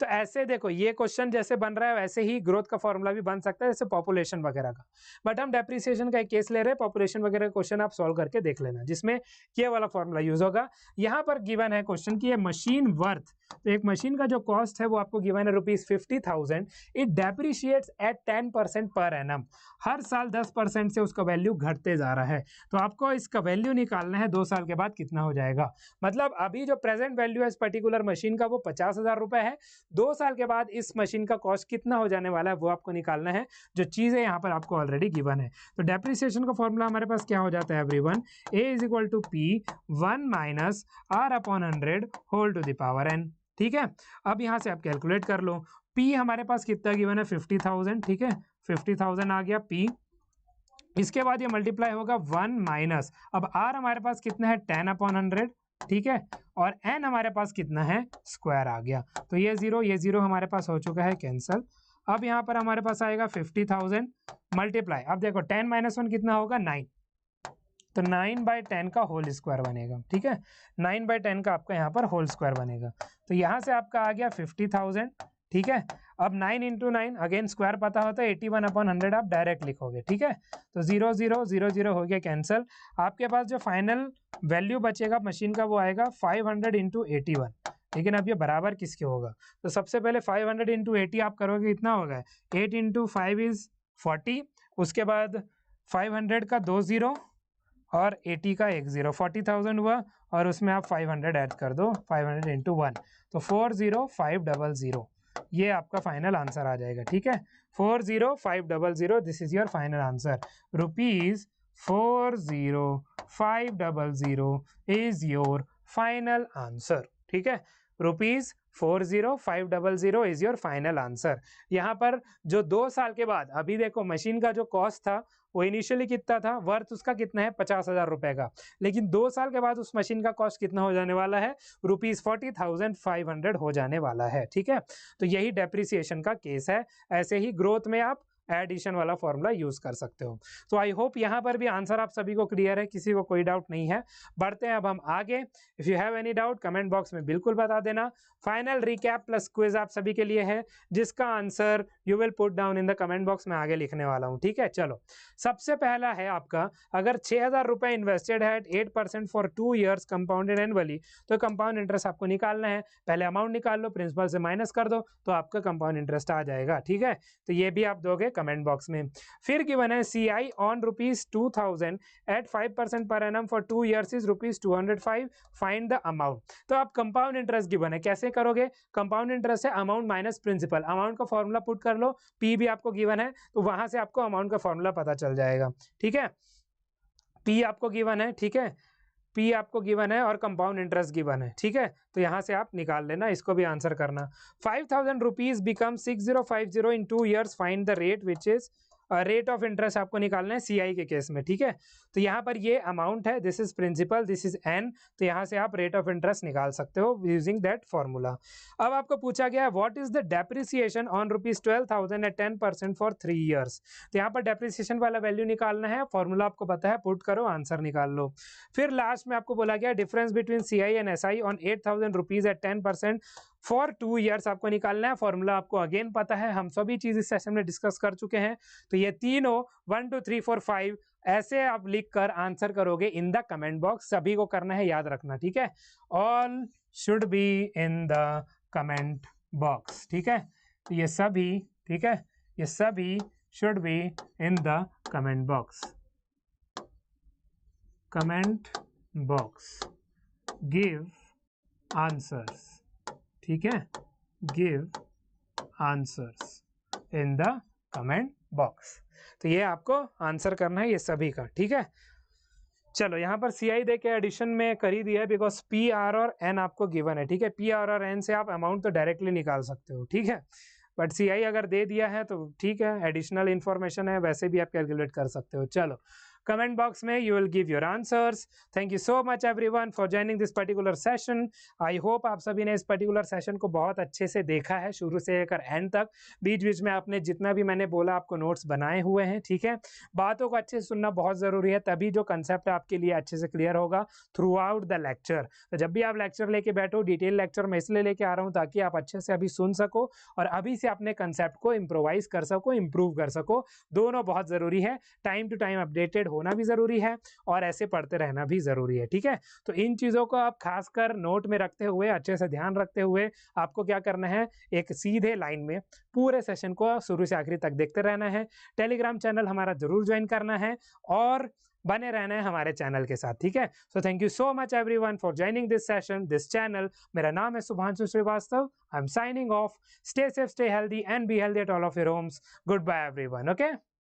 तो ऐसे देखो ये क्वेश्चन जैसे बन रहा है वैसे ही ग्रोथ का फॉर्मूला भी बन सकता है, जैसे पॉपुलेशन वगैरह का, बट हम डेप्रिसिएशन का एक केस ले रहे हैं। पॉपुलेशन वगैरह का क्वेश्चन आप सॉल्व करके देख लेना जिसमें ये वाला फॉर्मूला यूज होगा। यहाँ पर गिवन है क्वेश्चन की ये मशीन वर्थ, तो एक मशीन का जो कॉस्ट है वो आपको गिवन है ₹50,000, इट डेप्रिशिएट्स एट 10% पर एनम, हर साल 10% से उसका वैल्यू घटते जा रहा है। तो आपको इसका वैल्यू निकालना है 2 साल के बाद कितना हो जाएगा। मतलब अभी जो प्रेजेंट वैल्यू है इस पर्टिकुलर मशीन का वो 50,000 रुपए है, 2 साल के बाद इस मशीन का कॉस्ट कितना हो जाने वाला है वो आपको निकालना है, जो चीज़ है यहाँ पर आपको ऑलरेडी गिवन है। तो डेप्रिसिएशन का फॉर्मूला हमारे पास क्या हो जाता है everyone, A is equal to P 1 minus R upon 100 whole to the power n, ठीक है? अब यहाँ से आप कैलकुलेट कर लो, P हमारे पास कितना गिवन है 50,000, ठीक है? 50,000 आ गया P, इसके बाद ये मल्टीप्लाई होगा 1 माइनस, अब R हमारे पास कितना है 10 अपॉन 100, ठीक है? और n हमारे पास कितना है स्क्वायर आ गया, तो ये जीरो हमारे पास हो चुका है कैंसल। अब यहाँ पर हमारे पास आएगा 50,000 मल्टीप्लाई, अब देखो 10 माइनस 1 कितना होगा 9, तो 9/10 का होल स्क्वायर बनेगा, ठीक है? 9/10 का आपका यहाँ पर होल स्क्वायर बनेगा, तो यहाँ से आपका आ गया 50,000, ठीक है? अब 9 इंटू 9 अगेन स्क्वायर पता होता है 81 अपॉन 100 आप डायरेक्ट लिखोगे, ठीक है? तो 0 0 0 0 हो गया कैंसिल। आपके पास जो फाइनल वैल्यू बचेगा मशीन का वो आएगा 500 इंटू 81, लेकिन अब ये बराबर किसके होगा? तो सबसे पहले 500 इंटू 80 आप करोगे, इतना होगा 8 इंटू 5 इज 40, उसके बाद 500 का 2 0 और 80 का 1 0, 40,000 हुआ, और उसमें आप 500 ऐड कर दो, 500 इंटू 1 तो 40500, ये आपका फाइनल आंसर आ जाएगा, ठीक है? 40500, this is your final answer, ₹40500 is your final answer, ठीक है? ₹40500 इज योर फाइनल आंसर। यहाँ पर जो 2 साल के बाद, अभी देखो मशीन का जो कॉस्ट था वो इनिशियली कितना था, वर्थ उसका कितना है 50,000 रुपए का, लेकिन 2 साल के बाद उस मशीन का कॉस्ट कितना हो जाने वाला है, ₹40,500 हो जाने वाला है, ठीक है? तो यही डेप्रिसिएशन का केस है। ऐसे ही ग्रोथ में आप एडिशन वाला फॉर्मूला यूज कर सकते हो। तो आई होप यहाँ पर भी आंसर आप सभी को क्लियर है, किसी को कोई डाउट नहीं है। बढ़ते हैं अब हम आगे। If you have any doubt comment box में बिल्कुल बता देना। फाइनल रिकैप प्लस क्विज आप सभी के लिए है, जिसका answer you will put down in the comment box में आगे लिखने वाला हूँ, ठीक है? चलो, सबसे पहला है आपका, अगर 6,000 रुपए इन्वेस्टेड है at 8% for 2 years compounded annually, तो कंपाउंड इंटरेस्ट आपको निकालना है। पहले अमाउंट निकाल लो, प्रिंसिपल से माइनस कर दो, तो आपका कंपाउंड इंटरेस्ट आ जाएगा, ठीक है? तो ये भी आप दोगे कमेंट बॉक्स में। फिर गिवन है CI ऑन ₹2,000 एट 5% पर annum for 2 years is ₹205, find the amount. तो आप कंपाउंड इंटरेस्ट गिवन है, कैसे करोगे? कंपाउंड इंटरेस्ट है अमाउंट माइनस प्रिंसिपल, अमाउंट का फॉर्मूला पुट कर लो, P भी आपको गिवन है तो वहां से आपको अमाउंट का फॉर्मूला पता चल जाएगा, ठीक है? P आपको गिवन है, ठीक है? P आपको गिवन है और कंपाउंड इंटरेस्ट गिवन है, ठीक है? तो यहाँ से आप निकाल लेना, इसको भी आंसर करना। 5,000 rupees become 6050 in 2 years, find the rate which is rate of interest आपको निकालना है सीआई के केस में, ठीक है। तो यहाँ पर ये अमाउंट है, this is principal, this is N, तो यहाँ से आप रेट ऑफ इंटरेस्ट निकाल सकते हो यूजिंग दैट फॉर्मूला। अब आपको पूछा गया what is the depreciation on ₹12,000 at 10% for 3 years. तो यहाँ पर डेप्रिसिएशन वाला वैल्यू निकालना है, फॉर्मूला आपको पता है, पुट करो, आंसर निकाल लो। फिर लास्ट में आपको बोला गया difference between CI and SI on ₹8,000 at 10% for 2 years आपको निकालना है। फॉर्मूला आपको अगेन पता है, हम सभी चीज इस सेशन में डिस्कस कर चुके हैं। तो ये तीनों 1 2 3 4 5 ऐसे आप लिख कर आंसर करोगे इन द कमेंट बॉक्स। सभी को करना है, याद रखना, ठीक है। All should be in the comment box, ठीक है। तो ये सभी, ठीक है, ये सभी should be in the comment box. Comment box, give answers, ठीक है, give answers in the comment box. तो ये आपको आंसर करना है ये सभी का, ठीक है। चलो यहाँ पर सी आई दे के एडिशन में कर ही दिया है, बिकॉज पी आर और एन आपको गिवन है, ठीक है। पी आर और एन से आप अमाउंट तो डायरेक्टली निकाल सकते हो, ठीक है, बट सी आई अगर दे दिया है तो ठीक है, एडिशनल इंफॉर्मेशन है, वैसे भी आप कैलकुलेट कर सकते हो। चलो कमेंट बॉक्स में you will give your answers. Thank you so much everyone for joining this particular session. I hope आप सभी ने इस पर्टिकुलर सेशन को बहुत अच्छे से देखा है, शुरू से लेकर एंड तक। बीच बीच में आपने जितना भी मैंने बोला आपको नोट्स बनाए हुए हैं, ठीक है। बातों को अच्छे से सुनना बहुत ज़रूरी है, तभी जो कंसेप्ट है आपके लिए अच्छे से क्लियर होगा थ्रू आउट द लेक्चर। तो जब भी आप लेक्चर लेके बैठो, डिटेल लेक्चर मैं इसलिए लेके आ रहा हूँ ताकि आप अच्छे से अभी सुन सको और अभी से अपने कंसेप्ट को इम्प्रोवाइज कर सको, इम्प्रूव कर सको। दोनों बहुत ज़रूरी है, टाइम टू टाइम अपडेटेड होना भी ज़रूरी है और ऐसे पढ़ते रहना भी ज़रूरी है, ठीक है। तो इन चीज़ों को आप खासकर नोट में रखते हुए, अच्छे से ध्यान रखते हुए आपको क्या करना है, एक सीधे लाइन में पूरे सेशन को शुरू से आखिरी तक देखते रहना है। टेलीग्राम चैनल हमारा जरूर ज्वाइन करना है और बने रहना है हमारे चैनल के साथ, ठीक है। So thank you so much everyone for joining this session, this channel. मेरा नाम है Shubhanshu Srivastava. I am signing off. Stay safe, stay healthy and be healthy at all of your homes. Good bye everyone, okay.